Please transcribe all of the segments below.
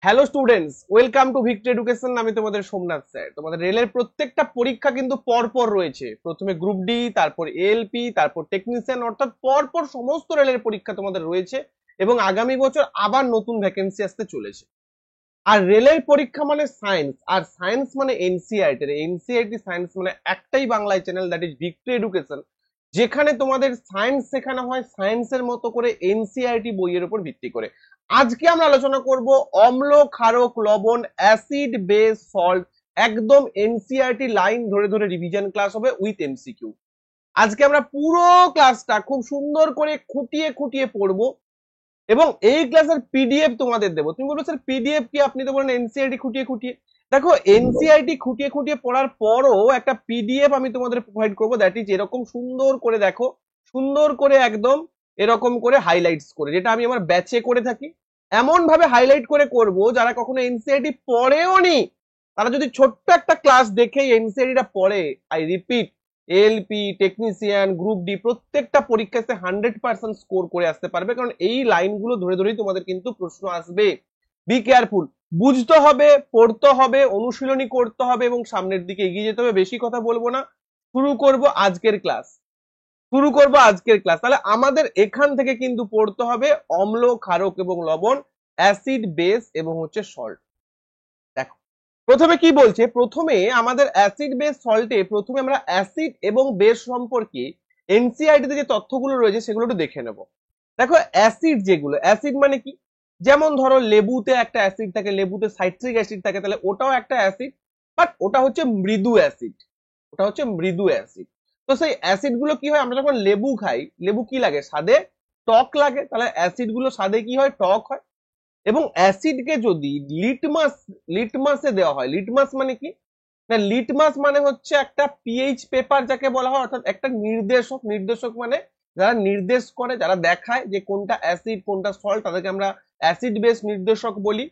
Hello students, welcome to victory education. আমি তোমাদের Somnath sir. তোমাদের রেলের প্রত্যেকটা পরীক্ষা কিন্তু পরপর রয়েছে। প্রথমে গ্রুপ ডি, তারপর এএলপি, তারপর টেকনিশিয়ান, অর্থাৎ পরপর সমস্ত রেলের পরীক্ষা তোমাদের রয়েছে এবং আগামী বছর আবার নতুন ভ্যাকেন্সি আসতে চলেছে। আর রেলের পরীক্ষা মানে সায়েন্স, আর সায়েন্স মানে এনসিআরটি। এনসিআরটি সায়েন্স মানে একটাই বাংলায় channel, that is victory education, যেখানে তোমাদের সায়েন্স শেখানো হয় সায়েন্সের মতো করে এনসিআরটি বইয়ের উপর ভিত্তি করে। আজকে আমরা আলোচনা করব অম্ল, ক্ষারক, লবণ, অ্যাসিড, বেস, সল্ট। একদম এনসিআরটি লাইন ধরে ধরে রিভিশন ক্লাস হবে উইথ এমসিকিউ। আজকে আমরা পুরো ক্লাসটা খুব সুন্দর করে খুঁটিয়ে খুঁটিয়ে পড়বো এবং এই ক্লাসের পিডিএফ তোমাদের দেবো। তুমি বলবে স্যার পিডিএফ কি? আপনি তো বলেন এনসিআরটি খুঁটিয়ে খুঁটিয়ে। দেখো, এনসিআরটি খুঁটিয়ে খুঁটিয়ে পড়ার পরও একটা পিডিএফ আমি তোমাদের প্রোভাইড করবো, দ্যাট ইজ এরকম সুন্দর করে, দেখো, সুন্দর করে একদম এরকম করে হাইলাইটস করে, যেটা আমি আমার ব্যাচে করে থাকি। এমন ভাবে হাইলাইট করে করব যারা কখনো এনসিআরটি পড়েও নি, তারা যদি ছোট্ট একটা ক্লাস দেখে এনসিআরটিটা পড়ে, I repeat, LP, technician, group D প্রত্যেকটা পরীক্ষাতে 100% স্কোর করে আসতে পারবে, কারণ এই লাইনগুলো ধরে ধরেই তোমাদের কিন্তু প্রশ্ন আসবে। বি কেয়ারফুল, বুঝতে হবে, পড়তে হবে, অনুশীলনী করতে হবে এবং সামনের দিকে এগিয়ে যেতে হবে। বেশি কথা বলবো না, শুরু করব আজকের ক্লাস। তাহলে আমাদের এখান থেকে কিন্তু পড়তে হবে অম্ল, ক্ষারক এবং লবণ, অ্যাসিড, বেস এবং হচ্ছে সল্ট। দেখো, প্রথমে কি বলছে, প্রথমে আমাদের অ্যাসিড বেস সল্টে প্রথমে আমরা অ্যাসিড এবং বেস সম্পর্কে এনসিআরটি তে যে তথ্যগুলো রয়েছে সেগুলো একটু দেখে নেব। দেখো, অ্যাসিড যেগুলো, অ্যাসিড মানে কি? যেমন ধরো লেবুতে একটা অ্যাসিড থাকে, লেবুতে সাইট্রিক অ্যাসিড থাকে, তাহলে ওটাও একটা অ্যাসিড, বাট ওটা হচ্ছে মৃদু অ্যাসিড। তো সেই অ্যাসিড গুলো কি হয়, আমরা যখন লেবু খাই, লেবু কি লাগে? স্বাদে টক লাগে, তাহলে অ্যাসিড গুলো স্বাদে কি হয়? টক হয়। এবং অ্যাসিডকে যদি লিটমাসে দেওয়া হয়, লিটমাস মানে কি না, লিটমাস মানে হচ্ছে একটা পিএইচ পেপার যাকে বলা হয়, অর্থাৎ একটা নির্দেশক। নির্দেশক মানে যারা নির্দেশ করে, যারা দেখায় যে কোনটা অ্যাসিড কোনটা সল্ট, তাদেরকে আমরা অ্যাসিড বেস নির্দেশক বলি।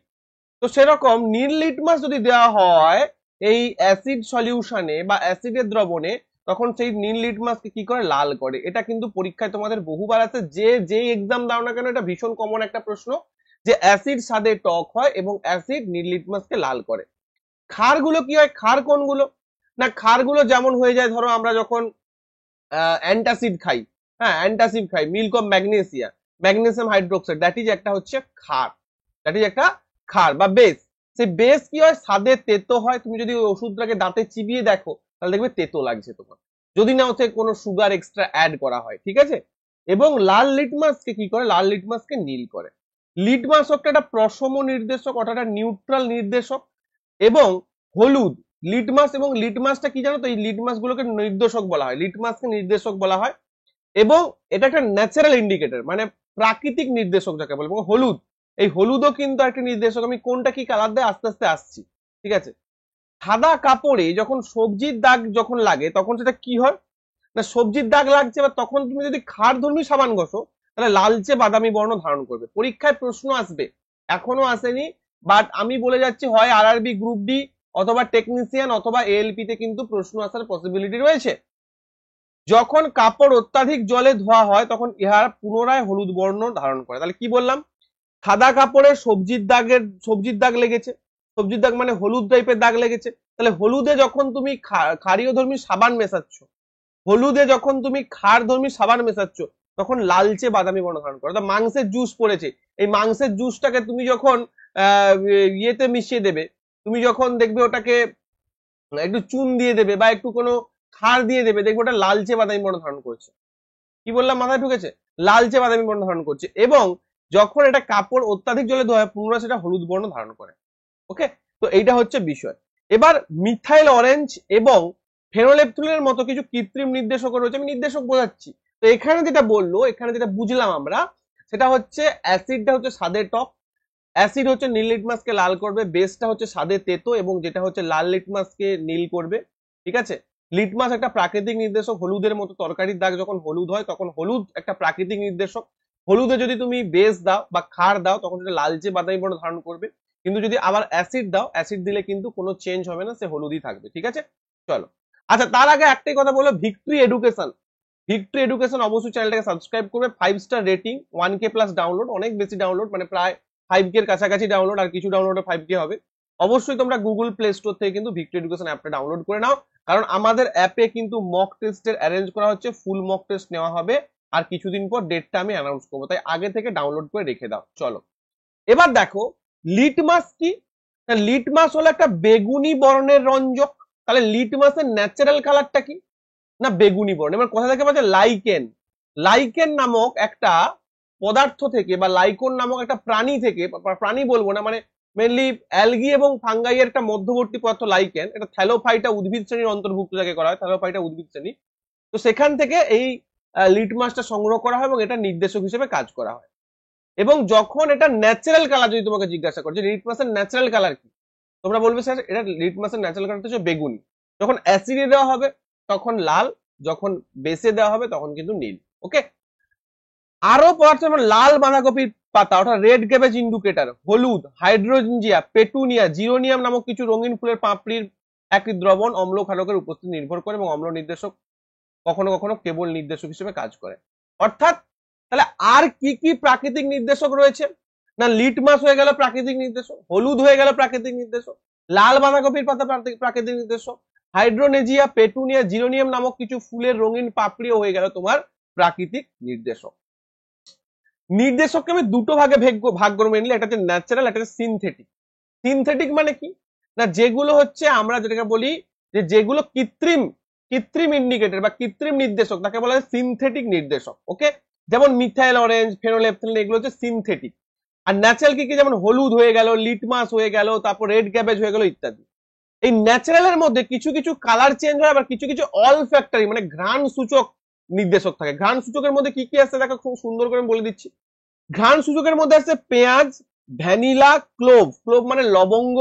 তো সেরকম নীল লিটমাস যদি দেওয়া হয় এই অ্যাসিড সলিউশনে বা অ্যাসিডের দ্রবণে, তখন সেই নীল লিটমাসকে কি করে? লাল করে। এটা কিন্তু পরীক্ষায় তোমাদের বহুবার আছে, যে এক্সাম দাও না কেন, এটা ভীষণ কমন একটা প্রশ্ন, যে অ্যাসিড স্বাদে টক হয় এবং অ্যাসিড নীল লিটমাসকে লাল করে। ক্ষারগুলো কি হয়? ক্ষার কোনগুলো? না, ক্ষারগুলো যেমন হয়ে যায়, ধরো আমরা যখন অ্যান্টাসিড খাই, হ্যাঁ অ্যান্টাসিড খাই, milk of magnesia, magnesium hydroxide, that is একটা হচ্ছে ক্ষার, বা বেস। সেই বেস কি হয়? স্বাদে তেতো হয়। তুমি যদি ওই ওষুধটাকে দাঁতে চিবিয়ে দেখো, তাহলে দেখবে তেতো লাগছে তোমার, যদি না ওতে কোনো সুগার এক্সট্রা অ্যাড করা হয়, ঠিক আছে? এবং লাল লিটমাসকে কি করে? লাল লিটমাসকে নীল করে। লিটমাস একটা প্রশম নির্দেশক, অর্থাৎ একটা নিউট্রাল নির্দেশক। এবং হলুদ, লিটমাস এবং লিটমাসটা কি জানো তো? এই লিটমাস গুলোকে নির্দেশক বলা হয়, লিটমাসকে নির্দেশক বলা হয়। এবং এটা একটা ন্যাচারাল ইন্ডিকেটর, মানে প্রাকৃতিক নির্দেশক যাকে বলে। এবং হলুদ, এই হলুদও কিন্তু একটা নির্দেশক। আমি কোনটা কি কালার দেয় আস্তে আস্তে আসছি, ঠিক আছে? সাদা কাপড়ে যখন সবজির দাগ যখন লাগে, তখন সেটা কি হয় না, সবজির দাগ লাগছে, বা তখন তুমি যদি ক্ষারধর্মী সাবান ঘষো, তাহলে লালচে বাদামি বর্ণ ধারণ করবে। পরীক্ষায় প্রশ্ন আসবে, এখনো আসেনি, বাট আমি বলে যাচ্ছি, হয় আরআরবি, গ্রুপ ডি, অথবা টেকনিশিয়ান, অথবা এএলপি তে কিন্তু প্রশ্ন আসার পসিবিলিটি রয়েছে। যখন কাপড় অত্যাধিক জলে ধোয়া হয়, তখন ইহা পুনরায় হলুদ বর্ণ ধারণ করে। তাহলে কি বললাম? সাদা কাপড়ে সবজির দাগ লেগেছে, সবজির দাগ মানে হলুদ টাইপের দাগ লেগেছে, তাহলে হলুদে যখন তুমি ক্ষারীয়ধর্মী সাবান মেশাচ্ছ, হলুদে যখন তুমি ক্ষারধর্মী সাবান মেশাচ্ছ, তখন লালচে বাদামি বর্ণ ধারণ করে। অর্থাৎ মাংসের জুস পড়েছে, এই মাংসের জুসটাকে তুমি যখন ইয়েতে মিশিয়ে দেবে, তুমি যখন দেখবে ওটাকে একটু চুন দিয়ে দেবে বা একটু কোনো ক্ষার দিয়ে দেবে, দেখবে ওটা লালচে বাদামি বর্ণ ধারণ করছে। কি বললাম, মাথায় ঢুকেছে? লালচে বাদামি বর্ণ ধারণ করছে। এবং যখন এটা কাপড় অত্যাধিক জলে ধোয়া হয়, পুনরায় সেটা হলুদ বর্ণ ধারণ করে। ওকে, তো এইটা হচ্ছে বিষয়। এবার মিথাইল অরেঞ্জ এবং ফেনোলেপথলিনের মতো কিছু কৃত্রিম নির্দেশক রয়েছে, আমি নির্দেশক বোঝাচ্ছি। তো এখানে যেটা বললো, এখানে যেটা বুঝলাম আমরা, সেটা হচ্ছে অ্যাসিডটা হচ্ছে স্বাদে টক, অ্যাসিড হচ্ছে নীল লিটমাসকে লাল করবে, বেসটা হচ্ছে স্বাদে তেতো এবং যেটা হচ্ছে লাল লিটমাসকে নীল করবে, ঠিক আছে? লিটমাস একটা প্রাকৃতিক নির্দেশক, হলুদের মতো তরকারির দাগ যখন হলুদ হয়, তখন হলুদ একটা প্রাকৃতিক নির্দেশক। হলুদে যদি তুমি বেস দাও বা ক্ষার দাও, তখন সেটা লালচে বাদামি বর্ণ ধারণ করবে। কিন্তু যদি আবার অ্যাসিড দাও, অ্যাসিড দিলে কিন্তু কোনো চেঞ্জ হবে না, সে হলুদই থাকবে, ঠিক আছে? চলো, আচ্ছা, তার আগে একটাই কথা বলো, ভিক্টরি এডুকেশন, ভিক্টরি এডুকেশন অবশ্যই চ্যানেলটাকে সাবস্ক্রাইব করবে। 5 star rating, 1K plus download, অনেক বেশি ডাউনলোড, মানে প্রায় 5K এর কাছাকাছি ডাউনলোড, আর কিছু ডাউনলোডে 5K হবে। অবশ্যই তোমরা গুগল প্লে স্টোর থেকে কিন্তু ভিক্টরি এডুকেশন অ্যাপটা ডাউনলোড করে নাও, কারণ আমাদের অ্যাপে কিন্তু মক টেস্টের অ্যারেঞ্জ করা হচ্ছে, ফুল মক টেস্ট নেওয়া হবে, আর কিছুদিন পর ডেটটা আমি অ্যানাউন্স করবো, তাই আগে থেকে ডাউনলোড করে রেখে দাও। চলো এবার দেখো লিটমাস কি। লিটমাস হলো একটা বেগুনি বর্ণের রঞ্জক। তাহলে লিটমাসের ন্যাচারাল কালারটা কি না বেগুনি বর্ণ। এবার কথা থেকে বলছে লাইকেন, লাইকেন নামক একটা পদার্থ থেকে বা লাইকন নামক একটা প্রাণী থেকে, প্রাণী বলবো না মানে মেনলি অ্যালগি এবং ফাঙ্গাই এর একটা মধ্যবর্তী পদার্থ লাইকেন, এটা থ্যালোফাইটা উদ্ভিদ শ্রেণীর অন্তর্ভুক্ত যাকে করা হয়, থ্যালোফাইটা উদ্ভিদ শ্রেণী। তো সেখান থেকে এই লিটমাসটা সংগ্রহ করা হয় এবং এটা নির্দেশক হিসেবে কাজ করা হয়। এবং যখন এটা ন্যাচারাল কালার যদি তোমাকে জিজ্ঞাসা করে যে লিটমাসের ন্যাচারাল কালার কি, তোমরা বলবে স্যার এটা লিটমাসের ন্যাচারাল কালার হচ্ছে বেগুনি। যখন অ্যাসিডে দেওয়া হবে তখন লাল, যখন বেসে দেওয়া হবে তখন কিন্তু নীল। ওকে, আরো পদার্থ যেমন লাল বাঁধাকপির পাতা অর্থাৎ রেড ক্যাবেজ ইন্ডিকেটর, হলুদ, হাইড্রোজিয়া, পেটুনিয়া, জিরোনিয়াম নামক কিছু রঙিন ফুলের পাপড়ির একটি দ্রবণ অম্ল ক্ষারকের উপস্থিতি নির্ভর করে এবং অম্ল নির্দেশক কখনো কখনো কেবল নির্দেশক হিসেবে কাজ করে। অর্থাৎ তাহলে আর কি কি প্রাকৃতিক নির্দেশক রয়েছে না, লিটমাস হয়ে গেল প্রাকৃতিক নির্দেশক, হলুদ হয়ে গেল প্রাকৃতিক নির্দেশক, লাল বাঁধাকপির পাতা প্রাকৃতিক নির্দেশক, হাইড্রোনেজিয়া, পেটুনিয়া, জিরোনিয়াম নামক কিছু ফুলের রঙিন পাপড়িও হয়ে গেল তোমার প্রাকৃতিক নির্দেশক। নির্দেশককে আমি দুটো ভাগে ভাগ করে মেনলি, একটা হচ্ছে ন্যাচারাল, একটা হচ্ছে সিনথেটিক। সিনথেটিক মানে কি না যেগুলো হচ্ছে আমরা যেটাকে বলি যে যেগুলো কৃত্রিম কৃত্রিম ইন্ডিকেটর বা কৃত্রিম নির্দেশক তাকে বলা হয় সিনথেটিক নির্দেশক। ওকে, যেমন মিথাইল অরেঞ্জ, ফেনোলেপথেলিন এগুলো হচ্ছে সিনথেটিক। আর ন্যাচারাল কি কি যেমন হলুদ হয়ে গেল, লিটমাস হয়ে গেল, তারপর রেড ক্যাবেজ হয়ে গেল ইত্যাদি। এই ন্যাচারালের মধ্যে কিছু কিছু কালার চেঞ্জ হয়, আবার কিছু কিছু অল ফ্যাক্টরি মানে ঘ্রাণ সূচক নির্দেশক থাকে। ঘ্রাণ সূচকের মধ্যে কি কি আছে দেখো খুব সুন্দর করে বলে দিচ্ছি। ঘ্রাণ সূচকের মধ্যে আছে পেঁয়াজ, ভ্যানিলা, ক্লোভ, ক্লোভ মানে লবঙ্গ,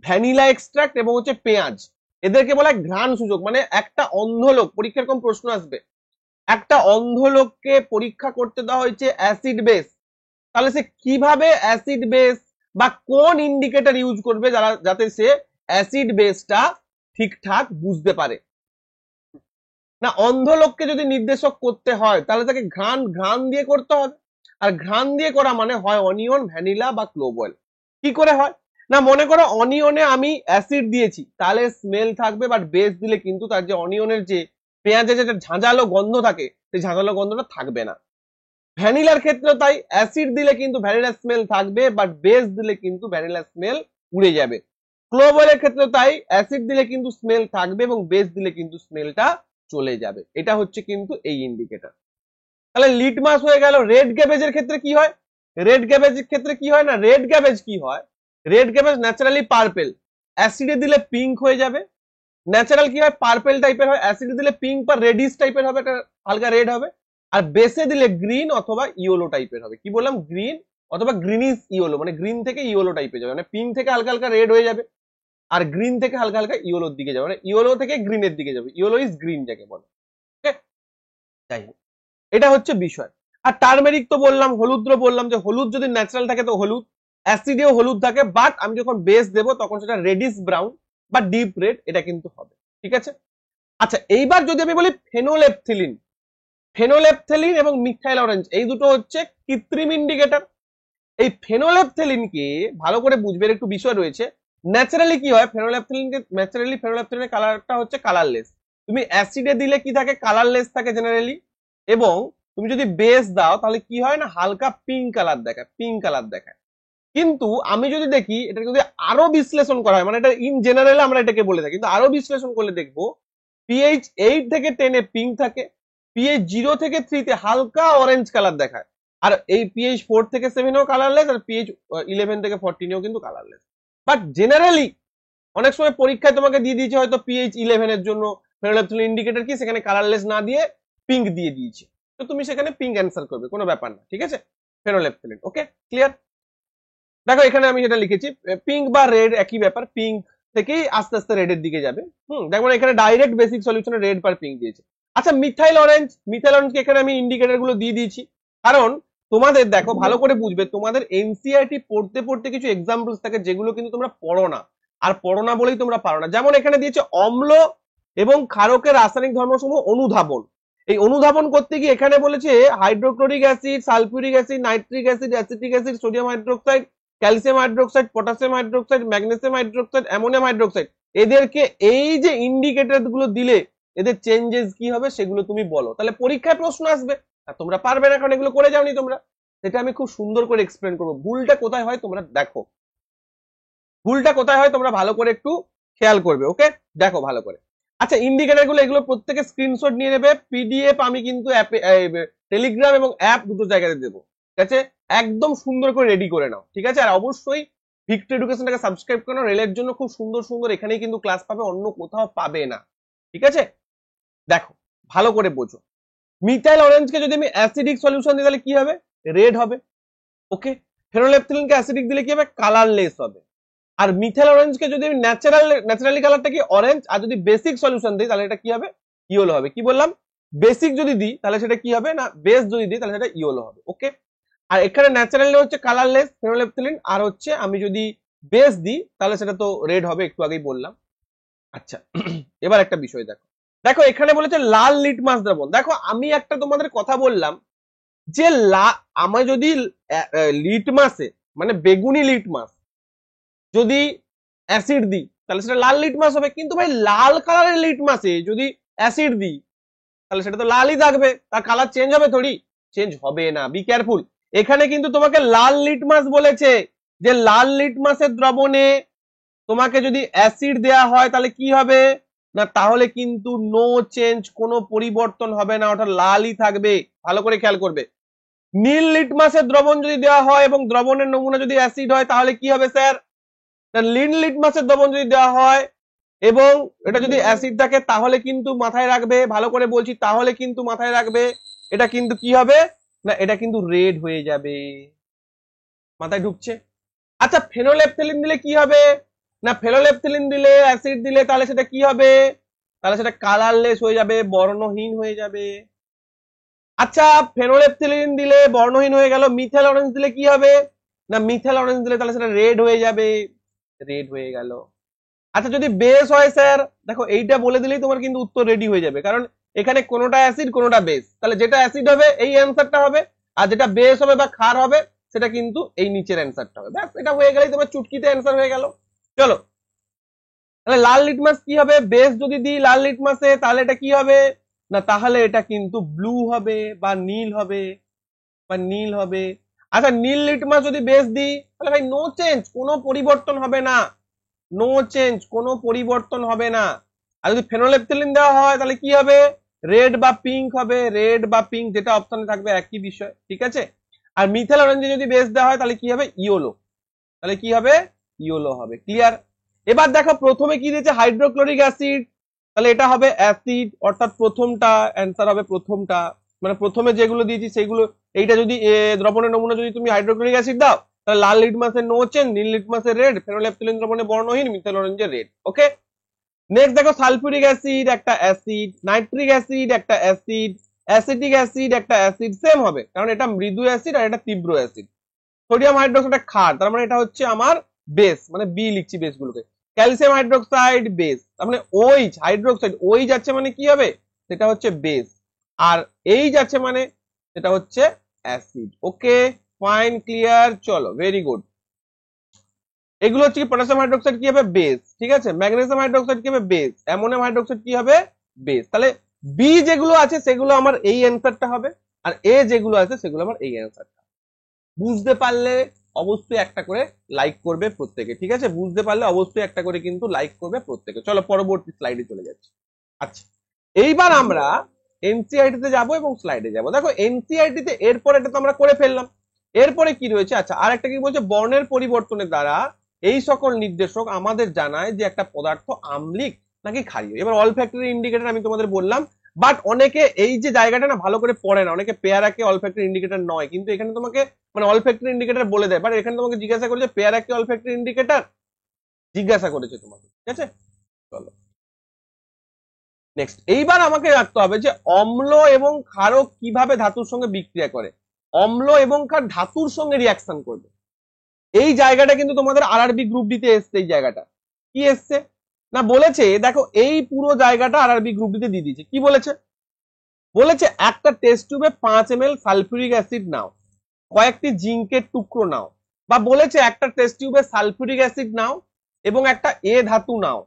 ভ্যানিলা এক্সট্রাক্ট এবং হচ্ছে পেঁয়াজ, এদেরকে বলা হয় ঘ্রাণ সূচক। মানে একটা অন্ধ লোক, পরীক্ষার এরকম প্রশ্ন আসবে, একটা অন্ধ লোককে পরীক্ষা করতে দেওয়া হয়েছে অ্যাসিড বেস, তাহলে সে কিভাবে অ্যাসিড বেস বা কোন ইন্ডিকেটর ইউজ করবে যাতে সে অ্যাসিড বেসটা ঠিকঠাক বুঝতে পারে। না অন্ধ লোককে যদি নির্দেশক করতে হয় তাহলে তাকে ঘ্রাণ দিয়ে করতে হবে, আর ঘ্রাণ দিয়ে করা মানে হয় অনিয়ন, ভ্যানিলা বা ক্লোভ অয়েল। কি করে হয় না মনে করো অনিয়নে আমি অ্যাসিড দিয়েছি তাহলে স্মেল থাকবে, বাট বেস দিলে কিন্তু তার যে অনিয়নের যে পেঁয়াজের যেটা ঝাঁঝালো গন্ধ থাকে সেই ঝাঁঝালো গন্ধটা থাকবে না। ভ্যানিলার ক্ষেত্রে তাই অ্যাসিড দিলে কিন্তু ভ্যানিলা স্মেল থাকবে, বাট বেস দিলে কিন্তু ভ্যানিলা স্মেল উড়ে যাবে। ক্লোভ অয়েলের ক্ষেত্রে তাই অ্যাসিড দিলে কিন্তু স্মেল থাকবে এবং বেস দিলে কিন্তু স্মেলটা চলে যাবে। এটা হচ্ছে কিন্তু এই ইন্ডিকেটর। তাহলে লিটমাস হয়ে গেল। রেড ক্যাবেজের ক্ষেত্রে কি হয়, রেড ক্যাবেজের ক্ষেত্রে কি হয় না রেড ক্যাবেজ কি হয়, রেড ক্যাবেজ ন্যাচারালি পার্পেল, অ্যাসিডে দিলে পিঙ্ক হয়ে যাবে। ন্যাচারাল কি হয় পার্পেল টাইপের হয়, অ্যাসিডে দিলে পিঙ্ক বা রেডিশ টাইপের হবে, এটা হালকা রেড হবে। আর বেসে দিলে গ্রিন অথবা ইয়েলো টাইপের হবে। কি বললাম, গ্রিন অথবা গ্রিনিশ ইয়েলো, মানে গ্রিন থেকে ইয়েলো টাইপের যাবে, মানে পিঙ্ক থেকে হালকা হালকা রেড হয়ে যাবে, আর গ্রিন থেকে হালকা হালকা ইয়েলোর দিকে যাবে, মানে ইয়েলো থেকে গ্রিনের দিকে যাবে, ইয়েলো ইজ গ্রিন যাকে বলে। ওকে, যাই হোক এটা হচ্ছে বিষয়। আর টার্মেরিক তো বললাম, হলুদ বললাম যে হলুদ যদি ন্যাচারাল থাকে তো হলুদ, অ্যাসিডেও হলুদ থাকে, বাট আমি যখন বেস দেবো তখন সেটা রেডিশ ব্রাউন বা ডিপ রেড এটা কিন্তু হবে। ঠিক আছে, আচ্ছা এইবার যদি আমি বলি ফেনোলেপথেলিন, ফেনোলেপথেলিন এবং মিথাইল অরেঞ্জ এই দুটো হচ্ছে কৃত্রিম ইন্ডিকেটর। এই ফেনোলেপথেলিনকে ভালো করে বুঝবে, একটু বিষয় রয়েছে। ন্যাচারালি কি হয় ফেনোলেপথেলিনকে, ন্যাচারালি ফেনোলেপথেলিনের কালারটা হচ্ছে কালারলেস। তুমি অ্যাসিডে দিলে কি থাকে কালারলেস থাকে জেনারেলি, এবং তুমি যদি বেস দাও তাহলে কি হয় না হালকা পিঙ্ক কালার দেখায়, পিঙ্ক কালার দেখায়। কিন্তু আমি যদি দেখি এটা যদি আরো বিশ্লেষণ করা হয়, মানে এটা ইন জেনারেল আমরা এটাকে বলে থাকি, কিন্তু আরো বিশ্লেষণ করলে দেখবো পিএইচ 8 থেকে 10 এ পিঙ্ক থাকে, পিএইচ 0 থেকে 3 তে হালকা অরেঞ্জ কালার দেখায়, আর এই পিএইচ 4 থেকে 7 এও কালারলেস, আর পিএইচ 11 থেকে 14 এও কিন্তু কালারলেস। বাট জেনারেলি অনেক সময় পরীক্ষায় তোমাকে দিয়ে দিয়েছে হয়তো পিএইচ 11 এর জন্য ফেনোলেপথেলিন ইন্ডিকেটর কি সেখানে কালারলেস না দিয়ে পিঙ্ক দিয়ে দিয়েছে, তো তুমি সেখানে পিঙ্ক অ্যান্সার করবে, কোনো ব্যাপার না। ঠিক আছে, ফেনোলেপথেলিন। ওকে, ক্লিয়ার। দেখো এখানে আমি যেটা লিখেছি পিঙ্ক বা রেড একই ব্যাপার, পিঙ্ক থেকেই আস্তে আস্তে রেডের দিকে যাবে। দেখো এখানে ডাইরেক্ট বেসিক সলিউশনে রেড পার পিঙ্ক দিয়েছে। আচ্ছা মিথাইল অরেঞ্জ, মিথাইল অরেঞ্জকে এখানে আমি ইন্ডিকেটর গুলো দিয়ে দিয়েছি, কারণ তোমাদের দেখো ভালো করে বুঝবে, তোমাদের এনসিআরটি পড়তে পড়তে কিছু এক্সাম্পলস থাকে যেগুলো কিন্তু তোমরা পড়ো না, আর পড়ো না বলেই তোমরা পারো না। যেমন এখানে দিয়েছে অম্ল এবং ক্ষারকের রাসায়নিক ধর্মসমূহ অনুধাবন। এই অনুধাবন করতে গিয়ে এখানে বলেছে hydrochloric acid, sulphuric acid, nitric acid, acetic acid, sodium hydroxide calcium hydroxide, potassium hydroxide, magnesium hydroxide, ammonium hydroxide, এদেরকে এই যে ইন্ডিকেটর গুলো দিলে এদের চেঞ্জেস কি হবে সেগুলো তুমি বলো, তাহলে পরীক্ষায় প্রশ্ন আসবে। আর তোমরা পারবে না কারণ এগুলো করে যাওনি তোমরা। সেটা আমি খুব সুন্দর করে এক্সপ্লেন করবো, ভুলটা কোথায় হয় তোমরা দেখো, ভুলটা কোথায় হয় তোমরা ভালো করে একটু খেয়াল করবে। ওকে, দেখো ভালো করে। আচ্ছা, ইন্ডিকেটর গুলো এগুলো প্রত্যেকে স্ক্রিনশট নিয়ে নেবে, পিডিএফ আমি কিন্তু টেলিগ্রাম এবং অ্যাপ দুটো জায়গাতে দেবো, ঠিক আছে? একদম সুন্দর করে রেডি করে নাও, ঠিক আছে? আর অবশ্যই ভিক্টর এডুকেশনটাকে সাবস্ক্রাইব করে নাও, রেলের জন্য খুব সুন্দর সুন্দর এখানেই কিন্তু ক্লাস পাবে, অন্য কোথাও পাবে না, ঠিক আছে? দেখো ভালো করে বোঝো, মিথাইল অরেঞ্জকে যদি আমি অ্যাসিডিক সলিউশন দিই তাহলে কি হবে? রেড হবে। ওকে, ফেনোলেপথিলিনকে অ্যাসিডিক দিলে কি হবে? কালারলেস হবে। আর মিথাইল অরেঞ্জকে যদি আমি ন্যাচারালি কালারটা কি অরেঞ্জ, আর যদি বেসিক সলিউশন দিই তাহলে এটা কি হবে? ইয়েলো হবে। কি বললাম? বেসিক যদি দিই তাহলে সেটা কি হবে? না বেস যদি দিই তাহলে সেটা ইয়েলো হবে। ওকে, আর এখানে ন্যাচারালি হচ্ছে কালারলেস ফেনোলেপথিলিন, আর হচ্ছে আমি যদি বেস দিই তাহলে সেটা তো রেড হবে, একটু আগেই বললাম। আচ্ছা, এবার একটা বিষয় দেখো, দেখো এখানে বলেছে লাল লিটমাস দ্রবণ। দেখো আমি একটা তোমাদের কথা বললাম যে আমরা যদি লিটমাসে মানে বেগুনি লিটমাস যদি অ্যাসিড দিই তাহলে সেটা লাল লিটমাস হবে, কিন্তু ভাই লাল কালারের লিটমাসে যদি অ্যাসিড দিই তাহলে সেটা তো লালই থাকবে, তার কালার চেঞ্জ হবে? থোড়ি চেঞ্জ হবে না। বি কেয়ারফুল, এখানে কিন্তু তোমাকে লাল লিটমাস বলেছে, যে লাল লিটমাসের দ্রবণে তোমাকে যদি অ্যাসিড দেয়া হয় তাহলে কি হবে? না তাহলে কিন্তু নো চেঞ্জ, কোনো পরিবর্তন হবে না, ওটা লালই থাকবে। ভালো করে খেয়াল করবে। নীল লিটমাসের দ্রবণ যদি দেওয়া হয় এবং দ্রবণের নমুনা যদি অ্যাসিড হয় তাহলে কি হবে স্যার? নীল লিটমাসের দ্রবণ যদি দেওয়া হয় এবং এটা যদি অ্যাসিড থাকে তাহলে কিন্তু মাথায় রাখবে, ভালো করে বলছি, তাহলে কিন্তু মাথায় রাখবে এটা কিন্তু কি হবে? না এটা কিন্তু রেড হয়ে যাবে। মাথায় ঢুকছে? আচ্ছা, ফেনোলেপথিলিন দিলে কি হবে? না ফেনোলেপথিলিন দিলে অ্যাসিড দিলে তাহলে সেটা কি হবে? তাহলে সেটা কালারলেস হয়ে যাবে, বর্ণহীন হয়ে যাবে। আচ্ছা, ফেনোলেপথিলিন দিলে বর্ণহীন হয়ে গেল, মিথাইল অরেঞ্জ দিলে কি হবে? না মিথাইল অরেঞ্জ দিলে তাহলে সেটা রেড হয়ে যাবে, রেড হয়ে গেল। আচ্ছা, যদি বেস হয় স্যার, দেখো এইটা বলে দিলেই তোমার কিন্তু উত্তর রেডি হয়ে যাবে, কারণ এখানে কোনোটা অ্যাসিড কোনোটা বেস, তাহলে যেটা অ্যাসিড হবে এই অ্যান্সারটা হবে, আর যেটা বেস হবে বা ক্ষার হবে সেটা কিন্তু এই নিচের অ্যান্সারটা হবে। ব্যাস, এটা হয়ে গেলেই তোমার চুটকিতে অ্যান্সার হয়ে গেল। চলো, তাহলে লাল লিটমাস কি হবে? বেস যদি দিই লাল লিটমাসে তাহলে এটা কি হবে? না তাহলে এটা কিন্তু ব্লু হবে বা নীল হবে, বা নীল হবে। আচ্ছা, নীল লিটমাস যদি বেস দিই তাহলে ভাই নো চেঞ্জ, কোনো পরিবর্তন হবে না, নো চেঞ্জ, কোনো পরিবর্তন হবে না। আর যদি ফেনোলেপথিলিন দেওয়া হয় তাহলে কি হবে? রেড বা পিঙ্ক হবে, রেড বা পিঙ্ক যেটা অপশনে থাকবে একই বিষয়, ঠিক আছে? আর মিথাইল অরেঞ্জে যদি বেস দেওয়া হয় তাহলে কি হবে? ইয়েলো, তাহলে কি হবে? ইয়েলো হবে। ক্লিয়ার? এবার দেখো প্রথমে কি দিয়েছে? হাইড্রোক্লোরিক অ্যাসিড, তাহলে এটা হবে অ্যাসিড, অর্থাৎ প্রথমটা অ্যান্সার হবে, প্রথমটা মানে প্রথমে যেগুলো দিয়েছি সেগুলো। এইটা যদি দ্রবণের নমুনা যদি তুমি হাইড্রোক্লোরিক অ্যাসিড দাও তাহলে লাল লিটমাসের নো চেঞ্জ, নীল লিটমাসের রেড, ফেনোলেপথিলিন দ্রবণে বর্ণহীন, মিথাইল অরেঞ্জের রেড। ওকে, নেক্সট দেখো সালফিউরিক অ্যাসিড একটা অ্যাসিড, নাইট্রিক অ্যাসিড একটা অ্যাসিড, অ্যাসিটিক অ্যাসিড একটা অ্যাসিড, সেম হবে কারণ এটা মৃদু অ্যাসিড আর এটা তীব্র অ্যাসিড। সোডিয়াম হাইড্রোক্সাইড একটা ক্ষার, তার মানে এটা হচ্ছে আমার বেস, মানে বি লিখছি বেস গুলোকে। ক্যালসিয়াম হাইড্রোক্সাইড বেস, তার মানে ওইচ হাইড্রোক্সাইড, ওই যাচ্ছে মানে কি হবে? সেটা হচ্ছে বেস, আর এই যাচ্ছে মানে সেটা হচ্ছে অ্যাসিড। ওকে, ফাইন, ক্লিয়ার, চলো ভেরি গুড। এগুলো হচ্ছে কি? পটাশিয়াম হাইড্রোক্সাইড কি হবে? বেস, ঠিক আছে? ম্যাগনেসিয়াম হাইড্রোক্সাইড কি হবে? বেস। অ্যামোনিয়াম হাইড্রোক্সাইড কি হবে? বেস। তাহলে বি যেগুলো আছে সেগুলো আমার এই অ্যান্সারটা হবে, আর এ যেগুলো আছে সেগুলো আমার এই অ্যান্সারটা। বুঝতে পারলে অবশ্যই একটা করে লাইক করবে প্রত্যেকে, ঠিক আছে? বুঝতে পারলে অবশ্যই একটা করে কিন্তু লাইক করবে প্রত্যেকে। চলো পরবর্তী স্লাইডে চলে যাচ্ছি। আচ্ছা, এইবার আমরা এনসিআরটি তে যাবো এবং স্লাইডে যাবো। দেখো এনসিআরটি তে এরপর এটা তো আমরা করে ফেললাম, এরপরে কি রয়েছে? আচ্ছা, আর একটা কি বলছে? বর্ণের পরিবর্তনের দ্বারা এই সকল নির্দেশক আমাদের জানায় যে একটা পদার্থ আম্লিক নাকি ক্ষারীয়। এবার অলফ্যাক্টরি ইন্ডিকেটর আমি তোমাদের বললাম, বাট অনেকে এই যে জায়গাটা না ভালো করে পড়ে না, অনেকে পেয়ারাকে অলফ্যাক্টরি ইন্ডিকেটর নয়, কিন্তু এখানে তোমাকে মানে অলফ্যাক্টরি ইন্ডিকেটর বলে দেয়, বাট এখানে তোমাকে জিজ্ঞাসা করেছে পেয়ারাকে অলফ্যাক্টরি ইন্ডিকেটর, জিজ্ঞাসা করেছে তোমাকে, ঠিক আছে? চলো নেক্সট, এইবার আমাকে রাখতে হবে যে অম্ল এবং ক্ষারক কিভাবে ধাতুর সঙ্গে বিক্রিয়া করে। অম্ল এবং ক্ষার ধাতুর সঙ্গে রিয়াকশন করবে, এই জায়গাটা কিন্তু তোমাদের আরআরবি গ্রুপ ডিতে এসছে। এই জায়গাটা কি এসছে? না বলেছে, দেখো এই পুরো জায়গাটা আরআরবি গ্রুপ ডিতে দিয়ে দিয়েছে। কি বলেছে? বলেছে একটা টেস্ট টিউবে 5 ml সালফিউরিক অ্যাসিড নাও, কয়েকটি জিঙ্কের টুকরো নাও, বা বলেছে একটা টেস্ট টিউবে সালফিউরিক অ্যাসিড নাও এবং একটা এ ধাতু নাও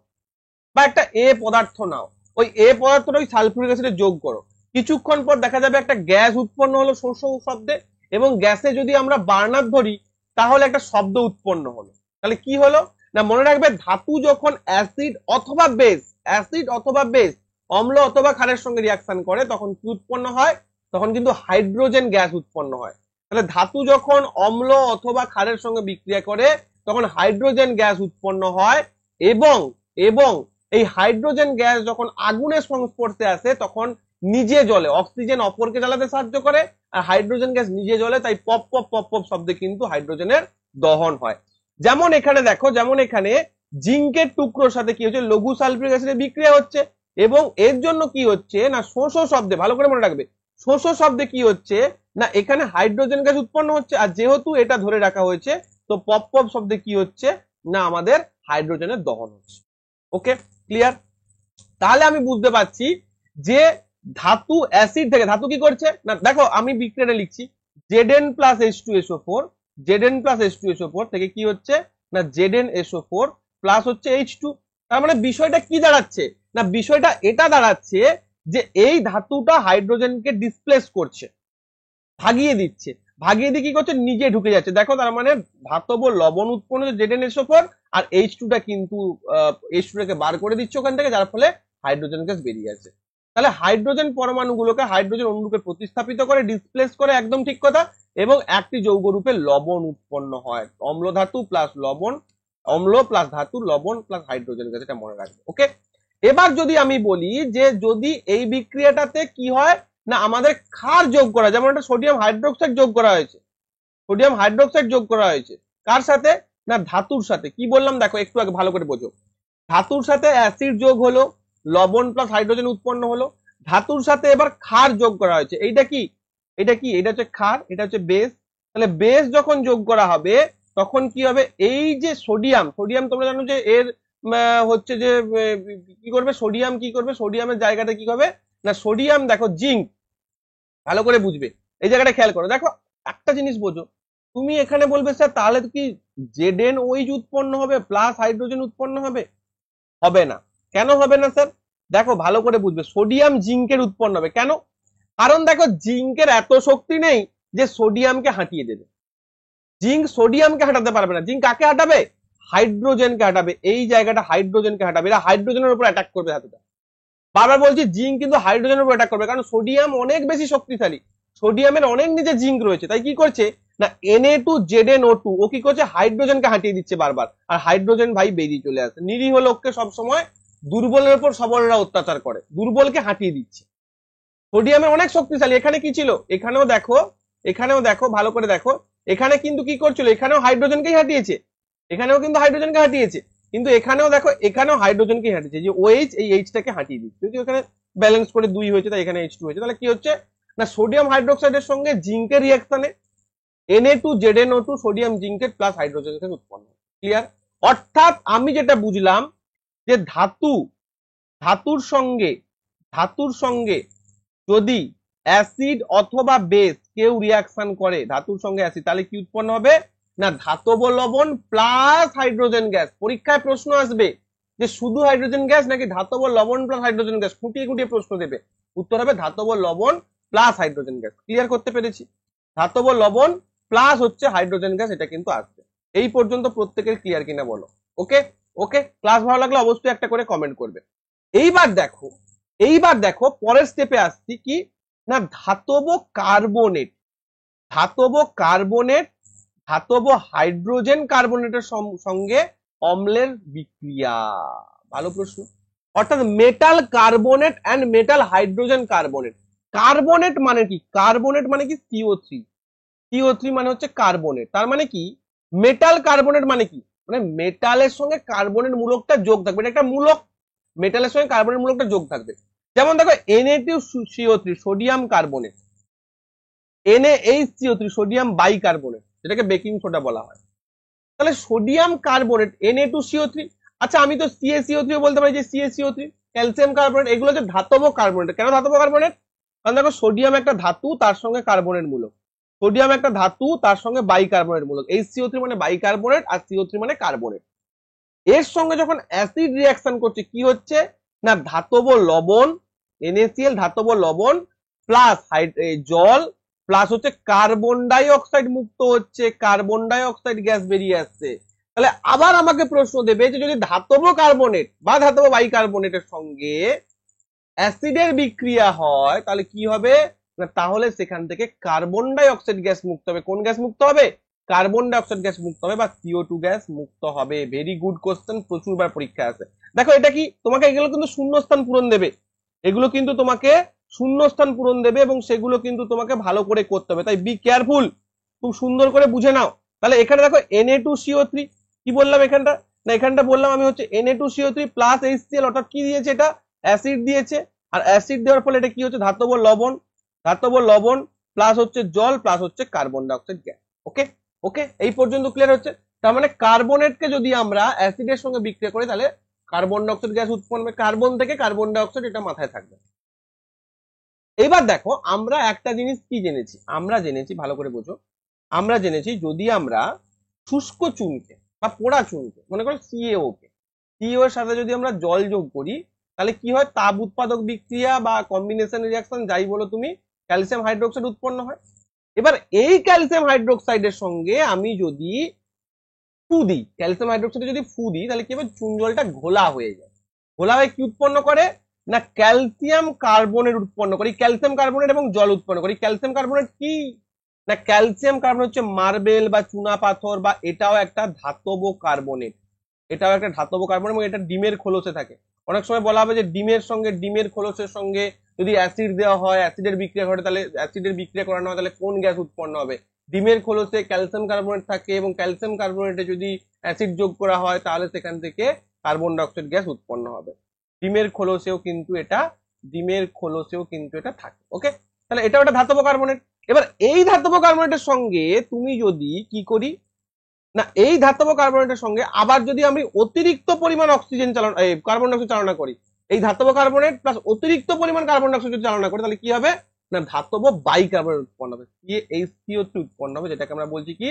বা একটা এ পদার্থ নাও, ওই এ পদার্থটা ওই সালফিউরিক অ্যাসিডে যোগ করো, কিছুক্ষণ পর দেখা যাবে একটা গ্যাস উৎপন্ন হলো শো শো শব্দে, এবং গ্যাসে যদি আমরা বার্নার ধরি তাহলে একটা শব্দ উৎপন্ন হলো। তাহলে কি হলো না, মনে রাখবে ধাতু যখন অ্যাসিড অথবা বেস অম্ল অথবা ক্ষারের সঙ্গে রিয়াকশন করে তখন কি উৎপন্ন হয়, তখন কিন্তু হাইড্রোজেন গ্যাস উৎপন্ন হয়। তাহলে ধাতু যখন অম্ল অথবা ক্ষারের সঙ্গে বিক্রিয়া করে তখন হাইড্রোজেন গ্যাস উৎপন্ন হয়, এবং এবং এই হাইড্রোজেন গ্যাস যখন আগুনের সংস্পর্শে আসে তখন নিজে জ্বলে, অক্সিজেন অপরকে জ্বালাতে সাহায্য করে আর হাইড্রোজেন গ্যাস নিজে জ্বলে, তাই পপ পপ পপ পপ শব্দে কিন্তু হাইড্রোজেনের দহন হয়। যেমন এখানে দেখো, যেমন এখানে জিঙ্কের টুকরোর সাথে কি হচ্ছে, লঘু সালফিউরিক অ্যাসিডের বিক্রিয়া হচ্ছে, এবং এর জন্য কি হচ্ছে না শোষো শব্দে, ভালো করে মনে রাখবে, শোষো শব্দে কি হচ্ছে না এখানে হাইড্রোজেন গ্যাস উৎপন্ন হচ্ছে, আর যেহেতু এটা ধরে রাখা হয়েছে তো পপ পপ শব্দে কি হচ্ছে না আমাদের হাইড্রোজেনের দহন হচ্ছে। ওকে, ক্লিয়ার? তাহলে আমি বুঝতে পারছি যে ধাতু অ্যাসিড থেকে, ধাতু কি করছে না, দেখো আমি বিক্রিয়াটা লিখছি, Zn plus H2SO4, Zn plus H2SO4 থেকে কি হচ্ছে না ZnSO4 প্লাস হচ্ছে H2। তার মানে বিষয়টা কি দাঁড়াচ্ছে না, বিষয়টা এটা দাঁড়াচ্ছে যে এই ধাতুটা হাইড্রোজেনকে ডিসপ্লেস করছে, ভাগিয়ে দিচ্ছে, ভাগিয়ে দিয়ে কি করছে নিজে ঢুকে যাচ্ছে। দেখো তার মানে ধাতব লবণ উৎপন্ন হচ্ছে Zn SO4 আর H2 টা কিন্তু H2 টাকে বার করে দিচ্ছে ওখান থেকে, যার ফলে হাইড্রোজেন গ্যাস বেরিয়ে আসে। তাহলে হাইড্রোজেন পরমাণুগুলোকে হাইড্রোজেন অনুরূপে প্রতিস্থাপিত করে, ডিসপ্লেস করে, একদম ঠিক কথা, এবং একটি যৌগ রূপে লবণ উৎপন্ন হয়, অম্ল ধাতু প্লাস লবণ, অম্ল প্লাস ধাতু লবণ প্লাস হাইড্রোজেন গ্যাস, এটা মনে রাখবে। ওকে, এবার যদি আমি বলি যে যদি এই বিক্রিয়াটাতে কি হয় না আমাদের ক্ষার যোগ করা, যেমন একটা সোডিয়াম হাইড্রোক্সাইড যোগ করা হয়েছে, সোডিয়াম হাইড্রোক্সাইড যোগ করা হয়েছে কার সাথে না ধাতুর সাথে। কি বললাম দেখো একটু আগে ভালো করে বোঝো, ধাতুর সাথে অ্যাসিড যোগ হলো, লবণ প্লাস হাইড্রোজেন উৎপন্ন হলো, ধাতুর সাথে এবার ক্ষার যোগ করা হয়েছে, এইটা কি, এটা কি, এটা হচ্ছে ক্ষার, এটা হচ্ছে বেস। তাহলে বেস যখন যোগ করা হবে তখন কি হবে, এই যে সোডিয়াম, সোডিয়াম তোমরা জানো যে এর হচ্ছে যে কি করবে, সোডিয়াম কি করবে, সোডিয়ামের জায়গাটা কি হবে না সোডিয়াম, দেখো জিঙ্ক, ভালো করে বুঝবে এই জায়গাটা খেয়াল করো। দেখো একটা জিনিস বোঝো, তুমি এখানে বলবে স্যার তাহলে কি ZnOH উৎপন্ন হবে প্লাস হাইড্রোজেন উৎপন্ন হবে, হবে না। কেন হবে না স্যার, দেখো ভালো করে বুঝবে, সোডিয়াম জিঙ্কের উৎপন্ন হবে, কেন, কারণ দেখো জিঙ্কের এত শক্তি নেই যে সোডিয়ামকে হাঁটিয়ে দেবে, জিঙ্ক সোডিয়ামকে হাঁটাতে পারবে না, জিঙ্ক কাকে হাঁটাবে, হাইড্রোজেনকে হাঁটাবে, এই জায়গাটা হাইড্রোজেনকে হাঁটাবে, এরা হাইড্রোজেনের উপর অ্যাটাক করবে ধাতুটা। বারবার বলছি জিঙ্ক কিন্তু হাইড্রোজেনের উপর অ্যাটাক করবে, কারণ সোডিয়াম অনেক বেশি শক্তিশালী, সোডিয়ামের অনেক নিচে জিঙ্ক রয়েছে, তাই কি করছে না Na2ZnO2 ও কি করছে হাইড্রোজেনকে হাঁটিয়ে দিচ্ছে বারবার, আর হাইড্রোজেন ভাই বেরিয়ে চলে আসে। নিরীহ লোককে সবসময় দুর্বলের উপর সবলরা অত্যাচার করে, দুর্বলকে হাঁটিয়ে দিচ্ছে। সোডিয়ামের অনেক শক্তিশালী, এখানে কি ছিল, এখানেও দেখো, এখানেও দেখো ভালো করে দেখো, এখানে কিন্তু কি করছিল, এখানেও হাইড্রোজেনকেই হাঁটিয়েছে, এখানেও কিন্তু হাইড্রোজেনকে হাঁটিয়েছে, কিন্তু এখানেও দেখো এখানেও হাইড্রোজেনকে হাঁটিয়েছে, যে OH এই H টাকে হাঁটিয়ে দিচ্ছে, যদি এখানে ব্যালেন্স করে 2 হয়েছে তাই এখানে H2 হয়েছে। তাহলে কি হচ্ছে না সোডিয়াম হাইড্রোক্সাইডের সঙ্গে জিঙ্কের রিঅ্যাকশনে Na2ZnO2 sodium জিঙ্কেট plus hydrogen gas উৎপন্ন। ক্লিয়ার? অর্থাৎ আমি যেটা বুঝলাম যে ধাতুর সঙ্গে যদি অ্যাসিড অথবা বেস কেউ রিয়াকশন করে ধাতুর সঙ্গে অ্যাসিড, তাহলে কি উৎপন্ন হবে না ধাতব লবণ প্লাস হাইড্রোজেন গ্যাস। পরীক্ষায় প্রশ্ন আসবে যে শুধু হাইড্রোজেন গ্যাস নাকি ধাতব লবণ প্লাস হাইড্রোজেন গ্যাস, খুঁটিয়ে খুঁটিয়ে প্রশ্ন দেবে, উত্তর হবে ধাতব লবণ প্লাস হাইড্রোজেন গ্যাস। ক্লিয়ার করতে পেরেছি? ধাতব লবণ প্লাস হচ্ছে হাইড্রোজেন গ্যাস, এটা কিন্তু আসবে। এই পর্যন্ত প্রত্যেকের ক্লিয়ার কিনা বলো? ওকে ওকে, ক্লাস ভালো লাগলে অবশ্যই একটা করে কমেন্ট করবে। এইবার দেখো পরের স্টেপে আসছি কি না ধাতব কার্বনেট, ধাতব হাইড্রোজেন কার্বনেটের সঙ্গে অম্লের বিক্রিয়া। ভালো প্রশ্ন। অর্থাৎ metal carbonate and metal hydrogen carbonate. Carbonate মানে কি, কার্বনেট মানে কি CO3 মানে হচ্ছে কার্বনেট, তার মানে কি মেটাল কার্বনেট মানে কি, মানে মেটালের সঙ্গে কার্বনের মূলকটা যোগ থাকবে, এটা একটা মূলক, মেটালের সঙ্গে কার্বনের মূলকটা যোগ থাকবে। যেমন দেখো Na2CO3 sodium carbonate, NaHCO3 sodium bicarbonate, যেটাকে বেকিং সোডা বলা হয়। তাহলে সোডিয়াম কার্বনেট Na2CO3, আচ্ছা আমি তো CaCO3 বলতে পারি যে CaCO3, ক্যালসিয়াম কার্বনেট, এগুলো হচ্ছে ধাতব কার্বনেট। কেন ধাতব কার্বনেট, কারণ দেখো সোডিয়াম একটা ধাতু, তার সঙ্গে কার্বনের মূলক, সোডিয়াম একটা ধাতু, তার সঙ্গে বাইকার্বনেট মূলক, HCO3 মানে বাইকার্বনেট আর CO3 মানে কার্বনেট। এর সঙ্গে যখন অ্যাসিড রিয়াকশন করছে কি হচ্ছে না ধাতব লবণ NaCl ধাতব লবণ প্লাস জল প্লাস হচ্ছে কার্বন ডাই অক্সাইড মুক্ত হচ্ছে, কার্বন ডাই অক্সাইড গ্যাস বেরিয়ে আসছে। তাহলে আবার আমাকে প্রশ্ন দেবে যে যদি ধাতব কার্বনেট বা ধাতব বাইকার্বনেটের সঙ্গে অ্যাসিডের বিক্রিয়া হয় তাহলে কি হবে না তাহলে সেখান থেকে কার্বন ডাই অক্সাইড গ্যাস মুক্ত হবে। কোন গ্যাস মুক্ত হবে? কার্বন ডাই অক্সাইড গ্যাস মুক্ত হবে বা CO2 গ্যাস মুক্ত হবে। ভেরি গুড কোশ্চেন, প্রচুরবার পরীক্ষা আছে। দেখো এটা কি তোমাকে এগুলো কিন্তু শূন্যস্থান পূরণ দেবে, এগুলো কিন্তু তোমাকে শূন্যস্থান পূরণ দেবে এবং সেগুলো কিন্তু তোমাকে ভালো করে করতে হবে, তাই বি কেয়ারফুল, খুব সুন্দর করে বুঝে নাও। তাহলে এখানে দেখো Na2CO3 কি বললাম এখানটা না এখানটা বললাম আমি হচ্ছে Na2CO3 প্লাস HCl অর্থাৎ কি দিয়েছে এটা অ্যাসিড দিয়েছে, আর অ্যাসিড দেওয়ার ফলে এটা কি হচ্ছে ধাতব লবণ, ধাতব লবণ প্লাস হচ্ছে জল প্লাস হচ্ছে কার্বন ডাই অক্সাইড গ্যাস। ওকে ওকে এই পর্যন্ত ক্লিয়ার হচ্ছে? তার মানে কার্বনেটকে যদি আমরা অ্যাসিডের সঙ্গে বিক্রিয়া করি তাহলে কার্বন ডাই অক্সাইড গ্যাস উৎপন্ন হবে, কার্বন থেকে কার্বন ডাই অক্সাইড, এটা মাথায় থাকবে। এবার দেখো আমরা একটা জিনিস কি জেনেছি, আমরা জেনেছি ভালো করে বোঝো, আমরা জেনেছি যদি আমরা শুষ্ক চুনকে বা পোড়া চুনকে মনে করো সিএও কে, সিএও এর সাথে যদি আমরা জল যোগ করি তাহলে কি হয় তাপ উৎপাদক বিক্রিয়া বা কম্বিনেশন রিঅ্যাকশন যাই বলো তুমি, ক্যালসিয়াম হাইড্রোক্সাইড উৎপন্ন হয়। এবার এই ক্যালসিয়াম হাইড্রোক্সাইডের সঙ্গে আমি যদি ফু দিই, ক্যালসিয়াম হাইড্রোক্সাইডে যদি ফু দিই তাহলে কি হবে চুন জলটা ঘোলা হয়ে যায়। ঘোলা হয়ে কি উৎপন্ন করে না ক্যালসিয়াম কার্বনেট উৎপন্ন করি, ক্যালসিয়াম কার্বনেট এবং জল উৎপন্ন করি। ক্যালসিয়াম কার্বনেট কি না ক্যালসিয়াম কার্বনেট হচ্ছে মার্বেল বা চুনা পাথর বা এটাও একটা ধাতব কার্বনেট, এটাও একটা ধাতব কার্বনেট এবং এটা ডিমের খোলসে থাকে। অনেক সময় বলা হবে যে ডিমের খোলসের সঙ্গে যদি অ্যাসিড দেওয়া হয় অ্যাসিডের বিক্রিয়া ঘটে তাহলে অ্যাসিডের বিক্রিয়া করানো হয় তাহলে কোন গ্যাস উৎপন্ন হবে? ডিমের খোলসে ক্যালসিয়াম কার্বনেট থাকে এবং ক্যালসিয়াম কার্বনেটে যদি অ্যাসিড যোগ করা হয় তাহলে সেখান থেকে কার্বন ডাই অক্সাইড গ্যাস উৎপন্ন হবে। ডিমের খোলসেও কিন্তু এটা থাকে। ওকে তাহলে এটা একটা ধাতব কার্বনেট। এবার এই ধাতব কার্বনেটের সঙ্গে তুমি যদি কি করি না এই ধাতব কার্বনেটের সঙ্গে আবার যদি আমি অতিরিক্ত পরিমাণ অক্সিজেন চালনা কার্বন ডাই অক্সাইড চালনা করি, এই ধাতব কার্বনেট প্লাস অতিরিক্ত পরিমাণ কার্বন ডাই অক্সাইড যদি চালনা করি তাহলে কি হবে না ধাতব বাইকার্বনেট উৎপন্ন হবে, HCO3 উৎপন্ন হবে, যেটাকে আমরা বলছি কি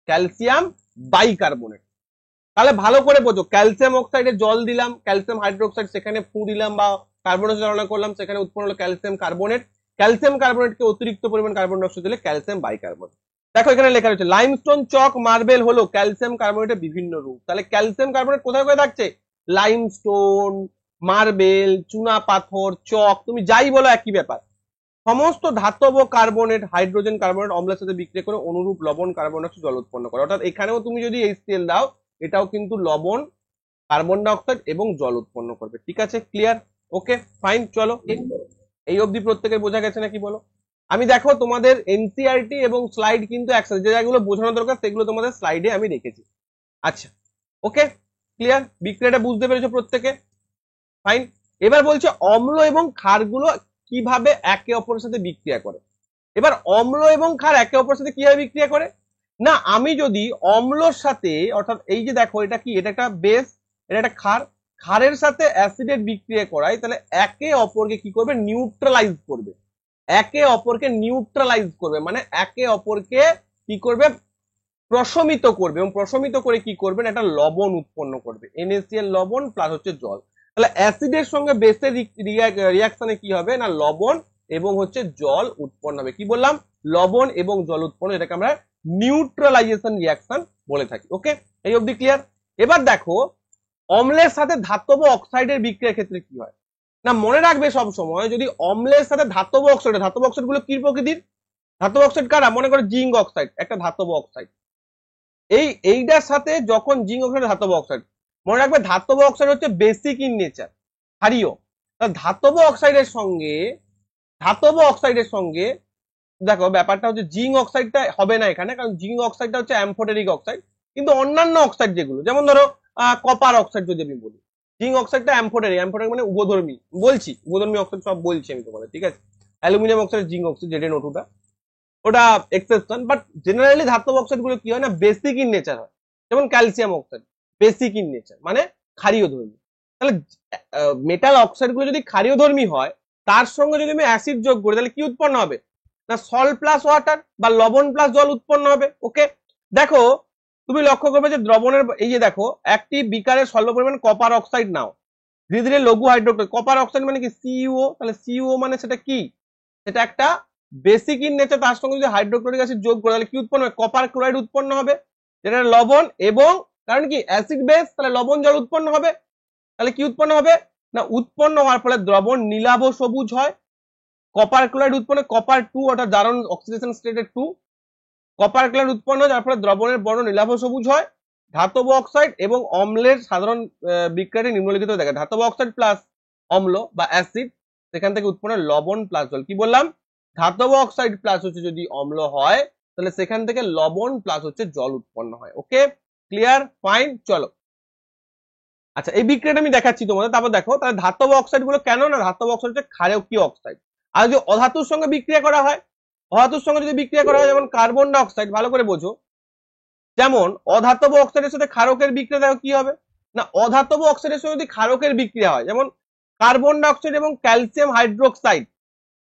ক্যালসিয়াম বাইকার্বনেট। তাহলে ভালো করে বোঝো ক্যালসিয়াম অক্সাইডে জল দিলাম, ক্যালসিয়াম হাইড্রোক্সাইড সেখানে ফু দিলাম বা কার্বন ডাই অক্সাইড চালনা করলাম, সেখানে উৎপন্ন হলো ক্যালসিয়াম কার্বনেট। ক্যালসিয়াম কার্বনেটকে অতিরিক্ত পরিমাণ কার্বন ডাই অক্সাইড দিলে ক্যালসিয়াম বাইকার্বনেট। দেখো এখানে লেখা রয়েছে লাইমস্টোন চক মার্বেল হলো ক্যালসিয়াম কার্বনেটের বিভিন্ন রূপ। তাহলে ক্যালসিয়াম কার্বনেট কোথায় কোথায় থাকছে? লাইমস্টোন, মার্বেল, চুনা পাথর, চক, তুমি যাই বলো একই ব্যাপার। সমস্ত ধাতব কার্বনেট হাইড্রোজেন কার্বনেট অম্লের সাথে বিক্রিয়া করে অনুরূপ লবণ কার্বন ডাই অক্সাইড জল উৎপন্ন করে। অর্থাৎ এখানেও তুমি যদি HCl দাও এটাও কিন্তু লবণ, কার্বন ডাই অক্সাইড এবং জল উৎপন্ন করবে। ঠিক আছে ক্লিয়ার? ওকে ফাইন, চলো এই অবধি প্রত্যেকের বোঝা গেছে নাকি বলো? আমি দেখো তোমাদের এনসিআরটি এবং স্লাইড কিন্তু একসাথে, যে যেগুলো বোঝানো দরকার সেগুলো তোমাদের স্লাইডে আমি রেখেছি। আচ্ছা ওকে ক্লিয়ার, বিক্রিয়াটা বুঝতে পেরেছো প্রত্যেকে? ফাইন। এবার বলছে অম্ল এবং ক্ষারগুলো কিভাবে একে অপরের সাথে বিক্রিয়া করে। এবার অম্ল এবং ক্ষার একে অপরের সাথে কিভাবে বিক্রিয়া করে না আমি যদি অম্লর সাথে অর্থাৎ এই যে দেখো এটা কি এটা একটা বেস, এটা একটা ক্ষার, ক্ষারের সাথে অ্যাসিডের বিক্রিয়া করাই তাহলে একে অপরকে কি করবে নিউট্রালাইজ করবে, একে অপরকে নিউট্রালাইজ করবে মানে একে অপরকে কি করবে প্রশমিত করবে এবং প্রশমিত করে কি করবে না একটা লবণ উৎপন্ন করবে, NaCl লবণ প্লাস হচ্ছে জল। তাহলে অ্যাসিডের সঙ্গে বেসের রিয়াকশনে কি হবে না লবণ এবং হচ্ছে জল উৎপন্ন হবে। কি বললাম? লবণ এবং জল উৎপন্ন, এটাকে আমরা নিউট্রালাইজেশন রিয়াকশন বলে থাকি। ওকে এই অবধি ক্লিয়ার? এবার দেখো অম্লের সাথে ধাতব অক্সাইডের বিক্রিয়ার ক্ষেত্রে কি হয় না মনে রাখবে সব সময় যদি অম্লের সাথে ধাতব অক্সাইড গুলো কি প্রকৃতির? ধাতব অক্সাইড কারা? মনে করো জিঙ্ক অক্সাইড একটা ধাতব অক্সাইড, এইটার সাথে যখন জিঙ্ক অক্সাইড ধাতব অক্সাইড, মনে রাখবে ধাতব অক্সাইড হচ্ছে বেসিক ইন নেচার, ক্ষারীয়। ধাতব অক্সাইডের সঙ্গে দেখো ব্যাপারটা হচ্ছে জিঙ্ক অক্সাইডটা হবে না এখানে, কারণ জিঙ্ক অক্সাইডটা হচ্ছে অ্যামফোটেরিক অক্সাইড, কিন্তু অন্যান্য অক্সাইড যেগুলো যেমন ধরো কপার অক্সাইড যদি আমি বলি, জিঙ্ক অক্সাইডটা অ্যামফোটেরিক, মানে উভধর্মী, উভধর্মী অক্সাইড সব বলছি আমি তোমাদের, ঠিক আছে? অ্যালুমিনিয়াম অক্সাইড, জিঙ্ক অক্সাইড, ZnO2টা ওটা এক্সেপশন, বাট জেনারেলি ধাতব অক্সাইড গুলো কি হয় না বেসিক ইন নেচার হয়, যেমন calcium oxide basic in nature মানে ক্ষারীয় ধর্মী। তাহলে মেটাল অক্সাইড গুলো যদি ক্ষারীয় ধর্মী হয় তার সঙ্গে যদি আমি অ্যাসিড যোগ করি তাহলে কি উৎপন্ন হবে না সল্ট প্লাস ওয়াটার বা লবণ প্লাস জল উৎপন্ন হবে। ওকে, দেখো তুমি লক্ষ্য করবে যে দ্রবণের এই যে দেখো একটি বিকারে স্বল্প পরিমাণ কপার অক্সাইড নাও, ধীরে ধীরে লঘু হাইড্রোক্লোরাইড। কপার অক্সাইড মানে কি সিইও, তাহলে সিইও মানে সেটা কি, সেটা একটা বেসিক ইন নেচার, তার সঙ্গে যদি হাইড্রোক্লোরিক অ্যাসিড যোগ করে তাহলে কি উৎপন্ন হবে, কপার ক্লোরাইড উৎপন্ন হবে, যেটা লবণ এবং কারণ কি অ্যাসিড বেস, তাহলে লবণ জল উৎপন্ন হবে। তাহলে কি উৎপন্ন হবে না, উৎপন্ন হওয়ার ফলে দ্রবণ নীলাভ সবুজ হয়। কপার ক্লোরাইড উৎপন্ন, কপার 2 অর্থাৎ জারণ অক্সিডেশন স্টেটে 2, কপার ক্লোরাইড উৎপন্ন হয় যার ফলে দ্রবণের বর্ণ নীলাভ সবুজ হয়। ধাতব অক্সাইড এবং অম্লের সাধারণ বিক্রিয়াটি নিম্নলিখিত দেখে, ধাতব অক্সাইড প্লাস অম্ল বা অ্যাসিড, সেখান থেকে উৎপন্ন লবণ প্লাস জল। কি বললাম, ধাতব অক্সাইড প্লাস হচ্ছে যদি অম্ল হয় তাহলে সেখান থেকে লবণ প্লাস হচ্ছে জল উৎপন্ন হয়। ওকে, ক্লিয়ার, ফাইন, চলো। আচ্ছা, এই বিক্রিয়াটা আমি দেখাচ্ছি তোমাদের, তারপর দেখো তাহলে ধাতব অক্সাইড গুলো কেন, না ধাতব অক্সাইড হচ্ছে ক্ষারকীয় অক্সাইড। আর যদি অধাতুর সঙ্গে বিক্রিয়া করা হয়, অধাতুর সঙ্গে যদি বিক্রিয়া করা হয় যেমন কার্বন ডাই অক্সাইড, ভালো করে বোঝো, যেমন অধাতব অক্সাইডের সাথে ক্ষারকের বিক্রিয়া দেখো কি হবে না, অধাতব অক্সাইডের সঙ্গে যদি ক্ষারকের বিক্রিয়া হয় যেমন কার্বন ডাই অক্সাইড এবং ক্যালসিয়াম হাইড্রোক্সাইড,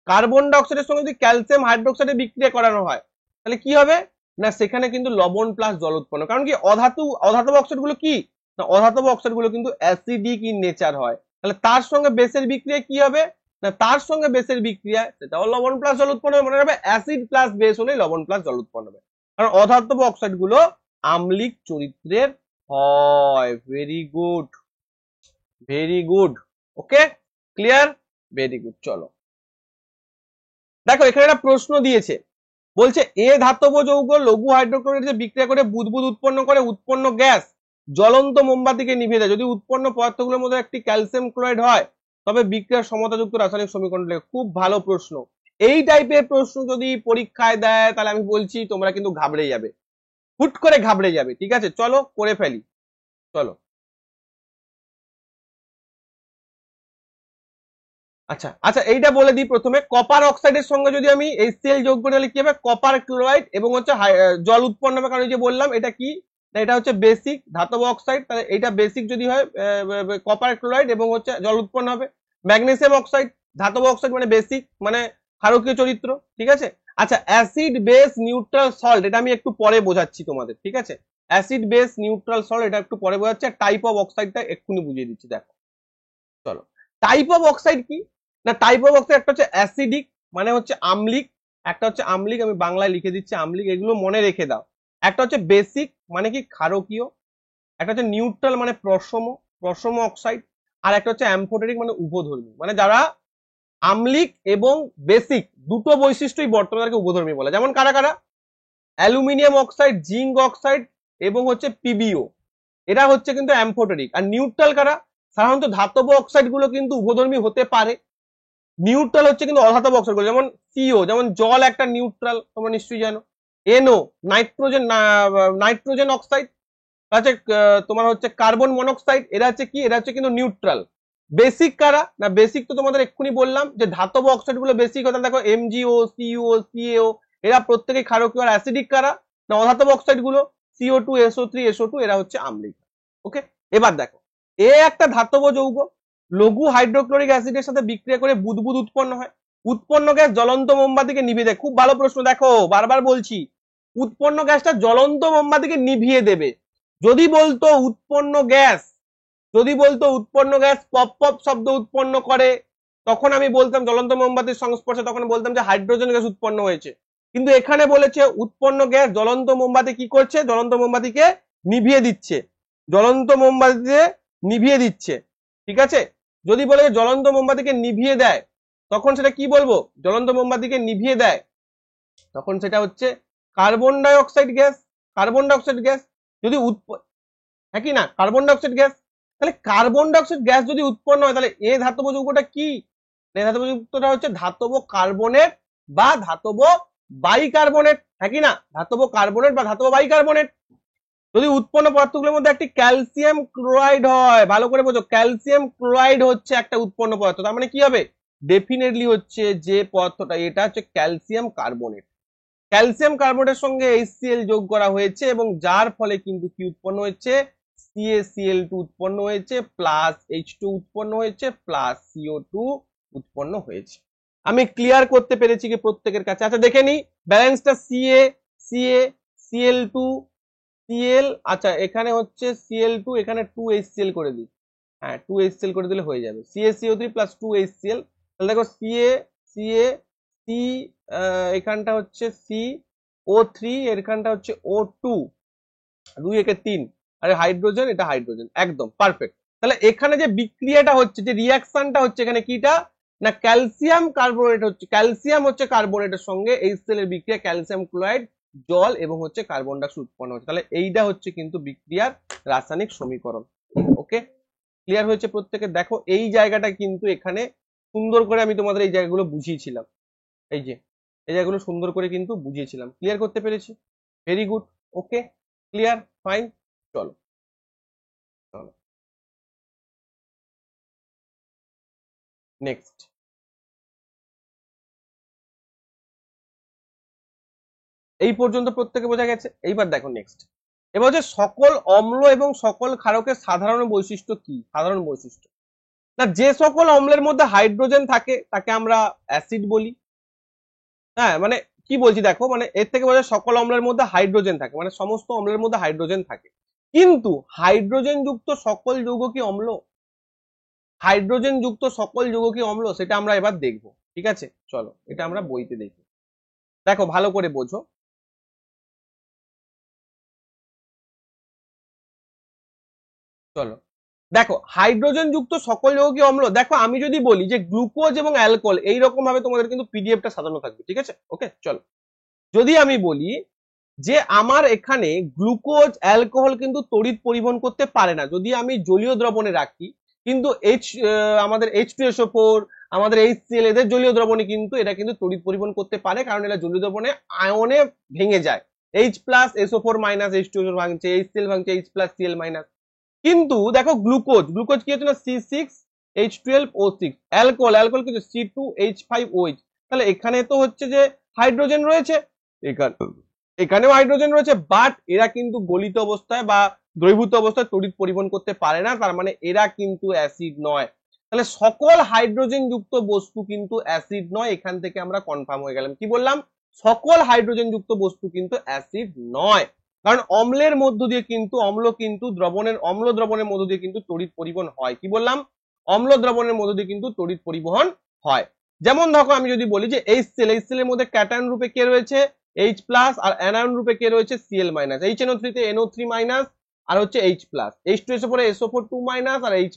কার্বন ডাই অক্সাইডের সঙ্গে যদি ক্যালসিয়াম হাইড্রোক্সাইডের বিক্রিয়া করানো হয় তাহলে কি হবে না, সেখানে কিন্তু লবণ প্লাস জল উৎপন্ন। কারণ কি অধাতব অক্সাইড গুলো কি না, অধাতব অক্সাইড গুলো কিন্তু অ্যাসিডিক ইন নেচার হয়, তাহলে তার সঙ্গে বেসের বিক্রিয়া কি হবে না, তার সঙ্গে বেসের বিক্রিয়া সেটাও লবণ প্লাস জল উৎপন্ন হবে। মনে রাখবে অ্যাসিড প্লাস বেস হলেই লবণ প্লাস জল উৎপন্ন হবে, কারণ অধাতব অক্সাইড গুলো আম্লিক চরিত্রের হয়। Very good, very good, okay, clear, very good. চলো দেখো এখানে একটা প্রশ্ন দিয়েছে, বলছে এ ধাতব যৌগ লঘু হাইড্রোক্লোরাইড বিক্রিয়া করে বুদবুদ উৎপন্ন করে, উৎপন্ন গ্যাস জ্বলন্ত মোমবাতিকে নিভিয়ে দেয়। যদি উৎপন্ন পদার্থগুলোর মধ্যে একটি ক্যালসিয়াম ক্লোরাইড হয় তবে বিক্রিয়ার সমতাযুক্ত রাসায়নিক সমীকরণ লেখো। খুব ভালো প্রশ্ন, এই টাইপের প্রশ্ন যদি পরীক্ষায় দেয় তাহলে আমি বলছি তোমরা কিন্তু ঘাবড়ে যাবে, হুট করে ঘাবড়ে যাবে। ঠিক আছে, চলো করে ফেলি, চলো। আচ্ছা আচ্ছা, এইটা বলে দিই প্রথমে, কপার অক্সাইডের সঙ্গে যদি আমি HCl যোগ করি তাহলে কি হবে, কপার ক্লোরাইড এবং হচ্ছে জল উৎপন্ন হবে। কারণ যে বললাম এটা কি না, এটা হচ্ছে বেসিক ধাতব অক্সাইড, তাহলে এটা বেসিক যদি হয় কপার ক্লোরাইড এবং হচ্ছে জল উৎপন্ন হবে। ম্যাগনেসিয়াম অক্সাইড ধাতব অক্সাইড মানে বেসিক মানে ক্ষারকীয় চরিত্র। ঠিক আছে, আচ্ছা অ্যাসিড বেস নিউট্রাল সল্ট, এটা আমি একটু পরে বোঝাচ্ছি তোমাদের। ঠিক আছে, অ্যাসিড বেস নিউট্রাল সল্ট এটা একটু পরে বোঝাচ্ছি, টাইপ অফ অক্সাইডটা এক্ষুনি বুঝিয়ে দিচ্ছি। দেখো চলো, টাইপ অফ অক্সাইড কি না, টাইপ অফ অক্সাইড একটা হচ্ছে অ্যাসিডিক মানে হচ্ছে আম্লিক, একটা হচ্ছে আম্লিক, আমি বাংলায় লিখে দিচ্ছি আম্লিক, এগুলো মনে রেখে দাও। একটা হচ্ছে বেসিক মানে কি ক্ষারকীয়, একটা হচ্ছে নিউট্রাল মানে প্রশম, প্রশম অক্সাইড, আর একটা হচ্ছে অ্যাম্ফোটেরিক মানে উভধর্মী, মানে যারা আম্লিক এবং বেসিক দুটো বৈশিষ্ট্যই বর্তমানে তাদেরকে উভধর্মী বলে। যেমন কারা কারা, অ্যালুমিনিয়াম অক্সাইড, জিঙ্ক অক্সাইড এবং হচ্ছে পিবিও, এরা হচ্ছে কিন্তু অ্যাম্ফোটেরিক। আর নিউট্রাল কারা, সাধারণত ধাতব অক্সাইড গুলো কিন্তু উভধর্মী হতে পারে। নিউট্রাল হচ্ছে কিন্তু অধাতব অক্সাইড গুলো, যেমন সিও, যেমন জল একটা নিউট্রাল, তোমরা নিশ্চয়ই জানো। এনও নাইট্রোজেন, নাইট্রোজেন অক্সাইড, আছে তোমার হচ্ছে কার্বন মনোক্সাইড, এরা হচ্ছে কি, এরা হচ্ছে কিন্তু নিউট্রাল। বেসিক কারা না, বেসিক তো তোমাদের এক্ষুনি বললাম যে ধাতব অক্সাইড গুলো বেসিক হতে, দেখো এমজিও, সিইও, সিএও, এরা প্রত্যেকে ক্ষারকীয়। আর অ্যাসিডিক কারা না, অধাতব অক্সাইড গুলো CO2, SO3, SO2, এরা হচ্ছে আম্লিক। ওকে, এবার দেখো এ একটা ধাতব যৌগ লঘু হাইড্রোক্লোরিক অ্যাসিডের সাথে বিক্রিয়া করে বুদবুদ উৎপন্ন হয়, উৎপন্ন গ্যাস জ্বলন্ত মোমবাতিকে নিভিয়ে দেয়। খুব ভালো প্রশ্ন, দেখো বারবার বলছি, উৎপন্ন গ্যাসটা জ্বলন্ত মোমবাতিকে নিভিয়ে দেবে। যদি বলতো উৎপন্ন গ্যাস, যদি বলতো উৎপন্ন গ্যাস পপ পপ শব্দ উৎপন্ন করে তখন আমি বলতাম জ্বলন্ত মোমবাতির সংস্পর্শে, তখন বলতাম যে হাইড্রোজেন গ্যাস উৎপন্ন হয়েছে। কিন্তু এখানে বলেছে উৎপন্ন গ্যাস জ্বলন্ত মোমবাতি কি করছে, জ্বলন্ত মোমবাতিকে নিভিয়ে দিচ্ছে, জ্বলন্ত মোমবাতিতে নিভিয়ে দিচ্ছে। ঠিক আছে, যদি বলে জ্বলন্ত মোমবাতিকে নিভিয়ে দেয় তখন সেটা কি বলবো, জ্বলন্ত মোমবাতিকে নিভিয়ে দেয় তখন সেটা হচ্ছে carbon die oxide gas, carbon die oxide gas. যদি হ্যাঁ কি না, কার্বন ডাই অক্সাইড গ্যাস, তাহলে কার্বন ডাই অক্সাইড গ্যাস যদি উৎপন্ন হয় তাহলে এ ধাতব যৌগটা কি, এই ধাতব যৌগটা হচ্ছে ধাতব কার্বনেট বা ধাতব বাইকার্বনেট। হ্যাঁ কি না, ধাতব কার্বনেট বা ধাতব বাইকার্বনেট। যদি উৎপন্ন পদার্থগুলোর মধ্যে একটি ক্যালসিয়াম ক্লোরাইড হয়, ভালো করে বোঝো, ক্যালসিয়াম ক্লোরাইড হচ্ছে একটা উৎপন্ন পদার্থ, তার মানে কি হবে, ডেফিনেটলি হচ্ছে যে পদার্থটা এটা হচ্ছে ক্যালসিয়াম কার্বনেট। ক্যালসিয়াম কার্বনেটের সঙ্গে HCl যোগ করা হয়েছে এবং যার ফলে কিন্তু কি উৎপন্ন হয়েছে, CaCl2 উৎপন্ন হয়েছে, প্লাস H2 উৎপন্ন হয়েছে, প্লাস CO2 উৎপন্ন হয়েছে। আমি ক্লিয়ার করতে পেরেছি কি প্রত্যেকের কাছে? আচ্ছা দেখে নি ব্যালেন্সটা সিএ সিএ Cl2 Cl, আচ্ছা এখানে হচ্ছে Cl2, এখানে 2HCl করে দিই। হ্যাঁ 2HCl করে দিলে হয়ে যাবে, CaCO3 প্লাস 2HCl। তাহলে দেখো CA এখানটা হচ্ছে CO3, এখানটা হচ্ছে O2, 2 একে 3, আরে হাইড্রোজেন, এটা হাইড্রোজেন, একদম পারফেক্ট। তাহলে এখানে যে বিক্রিয়াটা হচ্ছে, যে রিয়াকশনটা হচ্ছে, এখানে কিটা না ক্যালসিয়াম কার্বোনেট হচ্ছে, ক্যালসিয়াম হচ্ছে কার্বোনেটের সঙ্গে HCl এর বিক্রিয়া, ক্যালসিয়াম ক্লোরাইড, জল এবং হচ্ছে কার্বন ডাইঅক্সাইড উৎপন্ন হচ্ছে। তাহলে এইটা হচ্ছে কিন্তু বিক্রিয়ার রাসায়নিক সমীকরণ। ওকে, ক্লিয়ার হয়েছে প্রত্যেকে? দেখো এই জায়গাটা কিন্তু এখানে সুন্দর করে আমি তোমাদের এই জায়গাগুলো বুঝিয়েছিলাম, এই যে এই জায়গাগুলো সুন্দর করে কিন্তু বুঝিয়েছিলাম। ক্লিয়ার করতে পেরেছি? Very good. Okay, clear, fine. চলো চলো নেক্সট। এই পর্যন্ত প্রত্যেকে বোঝা গেছে? এইবার দেখো নেক্সট। এবার হচ্ছে সকল অম্ল এবং সকল ক্ষারকের সাধারণ বৈশিষ্ট্য কি? সাধারণ বৈশিষ্ট্য না, যে সকল অম্লের মধ্যে হাইড্রোজেন থাকে তাকে আমরা অ্যাসিড বলি। হ্যাঁ মানে কি বলছি দেখো, মানে এর থেকে বোঝা সকল অম্লের মধ্যে হাইড্রোজেন থাকে, মানে সমস্ত অম্লের মধ্যে হাইড্রোজেন থাকে। কিন্তু হাইড্রোজেন যুক্ত সকল যৌগ কি অম্ল? হাইড্রোজেন যুক্ত সকল যৌগ কি অম্ল, সেটা আমরা এবার দেখবো। ঠিক আছে, চলো এটা আমরা বইতে দেখি। দেখো ভালো করে বোঝো। চলো দেখো হাইড্রোজেন যুক্ত সকল যৌগ কি অম্ল। দেখো আমি যদি বলি যে গ্লুকোজ এবং অ্যালকোহল, এইরকম ভাবে তোমাদের কিন্তু পিডিএফটা সাজানো থাকবে। ঠিক আছে, ওকে চলো। যদি আমি বলি যে আমার এখানে গ্লুকোজ অ্যালকোহল কিন্তু তড়িৎ পরিবহন করতে পারে না, যদি আমি জলীয় দ্রবণে রাখি, কিন্তু আমাদের H2SO4, আমাদের HCl, এদের জলীয় দ্রবণে কিন্তু এটা কিন্তু তড়িৎ পরিবহন করতে পারে, কারণ এটা জলীয় দ্রবণে আয়নে ভেঙে যায়। H+SO4- H2SO ভাঙছে, HCl ভাঙছে, H+Cl-। কিন্তু দেখো গ্লুকোজ কি হচ্ছে না C6H12O6, অ্যালকোহল কিন্তু C2H5OH। তাহলে এখানে তো হচ্ছে যে হাইড্রোজেন রয়েছে, এখানেও হাইড্রোজেন রয়েছে, বাট এরা কিন্তু গলিত অবস্থায় বা দ্রবীভূত অবস্থায় তড়িৎ পরিবহন করতে পারে না, তার মানে এরা কিন্তু অ্যাসিড নয়। তাহলে সকল হাইড্রোজেন যুক্ত বস্তু কিন্তু অ্যাসিড নয়, এখান থেকে আমরা কনফার্ম হয়ে গেলাম। কি বললাম? সকল হাইড্রোজেন যুক্ত বস্তু কিন্তু অ্যাসিড নয়, কারণ অম্লের মধ্য দিয়ে কিন্তু অম্ল কিন্তু অম্ল দ্রবণের মধ্য দিয়ে কিন্তু তড়িৎ পরিবহন হয়। কি বললাম? অম্ল দ্রবণের মধ্য দিয়ে কিন্তু তড়িৎ পরিবহন হয়। যেমন দেখো আমি যদি বলি যে HCl এর মধ্যে ক্যাটায়ন রূপে কে রয়েছে H+, আর অ্যানায়ন রূপে কে রয়েছে Cl-। HNO3 তে NO3- আর হচ্ছে H+, H2SO4 এ SO4 2- আর H+,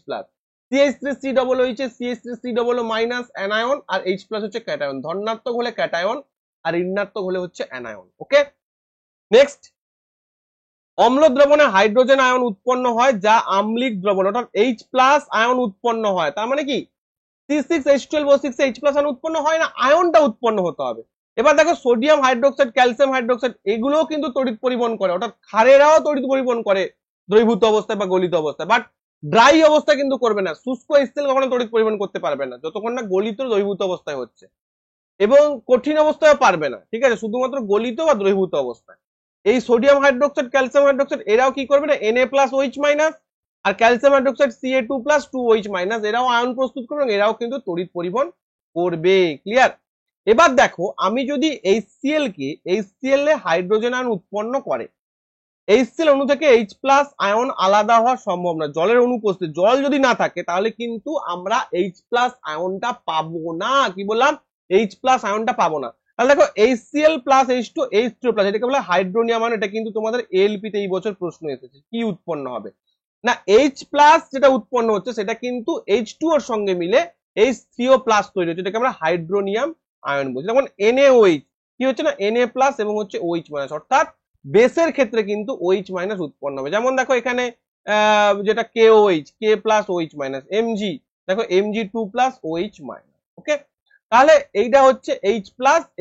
CH3COOH এ CH3COO- অ্যানায়ন, আর H+ হচ্ছে ক্যাটায়ন। ধনাত্মক হলে ক্যাটায়ন আর ঋণাত্মক হলে হচ্ছে অ্যানায়ন। ওকে, নেক্সট। অম্ল দ্রবণে হাইড্রোজেন আয়ন উৎপন্ন হয় যা আম্লিক দ্রবণ, অর্থাৎ H+ আয়ন উৎপন্ন হয়। তার মানে কি C6H12O6 H+ আয়ন উৎপন্ন হয় না, আয়নটা উৎপন্ন হতে হবে। এবার দেখো সোডিয়াম হাইড্রোক্সাইড, ক্যালসিয়াম হাইড্রোক্সাইড, এগুলোও কিন্তু তড়িৎ পরিবহন করে, অর্থাৎ ক্ষারেরাও তড়িৎ পরিবহন করে দ্রবীভূত অবস্থায় বা গলিত অবস্থায়, বাট ড্রাই অবস্থায় কিন্তু করবে না। শুষ্ক HCl কখনো তড়িৎ পরিবহন করতে পারবে না যতক্ষণ না গলিত দ্রবীভূত অবস্থায় হচ্ছে, এবং কঠিন অবস্থায় পারবে না। ঠিক আছে, শুধুমাত্র গলিত বা দ্রবীভূত অবস্থায়। এই সোডিয়াম হাইড্রোক্সাইড, ক্যালসিয়াম হাইড্রোক্সাইড, এরাও কি করবে না Na+OH-, আর ক্যালসিয়াম হাইড্রোক্সাইড Ca2+2OH-, এরাও আয়ন প্রস্তুত করবে এবং এরাও কিন্তু তড়িৎ পরিবহন করবে। ক্লিয়ার? এবার দেখো আমি যদি HCl এ হাইড্রোজেন আয়ন উৎপন্ন করে, HCl অণু থেকে H+ আয়ন আলাদা হওয়া সম্ভব না, জলের অনুপস্থিতি। জল যদি না থাকে তাহলে কিন্তু আমরা H+ আয়নটা পাবো না। কি বললাম? H+ আয়নটা পাবো না। তাহলে দেখো HCl + H2O+, এটাকে বলে হাইড্রোনিয়াম আয়ন। এটা কিন্তু তোমাদের ALP তে এই বছর প্রশ্ন এসেছে, কি উৎপন্ন হবে না H+ যেটা উৎপন্ন হচ্ছে সেটা কিন্তু H2O এর সঙ্গে মিলে H3O+ তৈরি হচ্ছে, এটাকে আমরা হাইড্রোনিয়াম আয়ন বলছি। যেমন NaOH কি হচ্ছে না Na+ এবং হচ্ছে OH-, অর্থাৎ বেসের ক্ষেত্রে কিন্তু OH- উৎপন্ন হবে। যেমন দেখো এখানে যেটা KOH, K+OH-, Mg, দেখো Mg2+OH-। ওকে, তাহলে এইটা হচ্ছে H+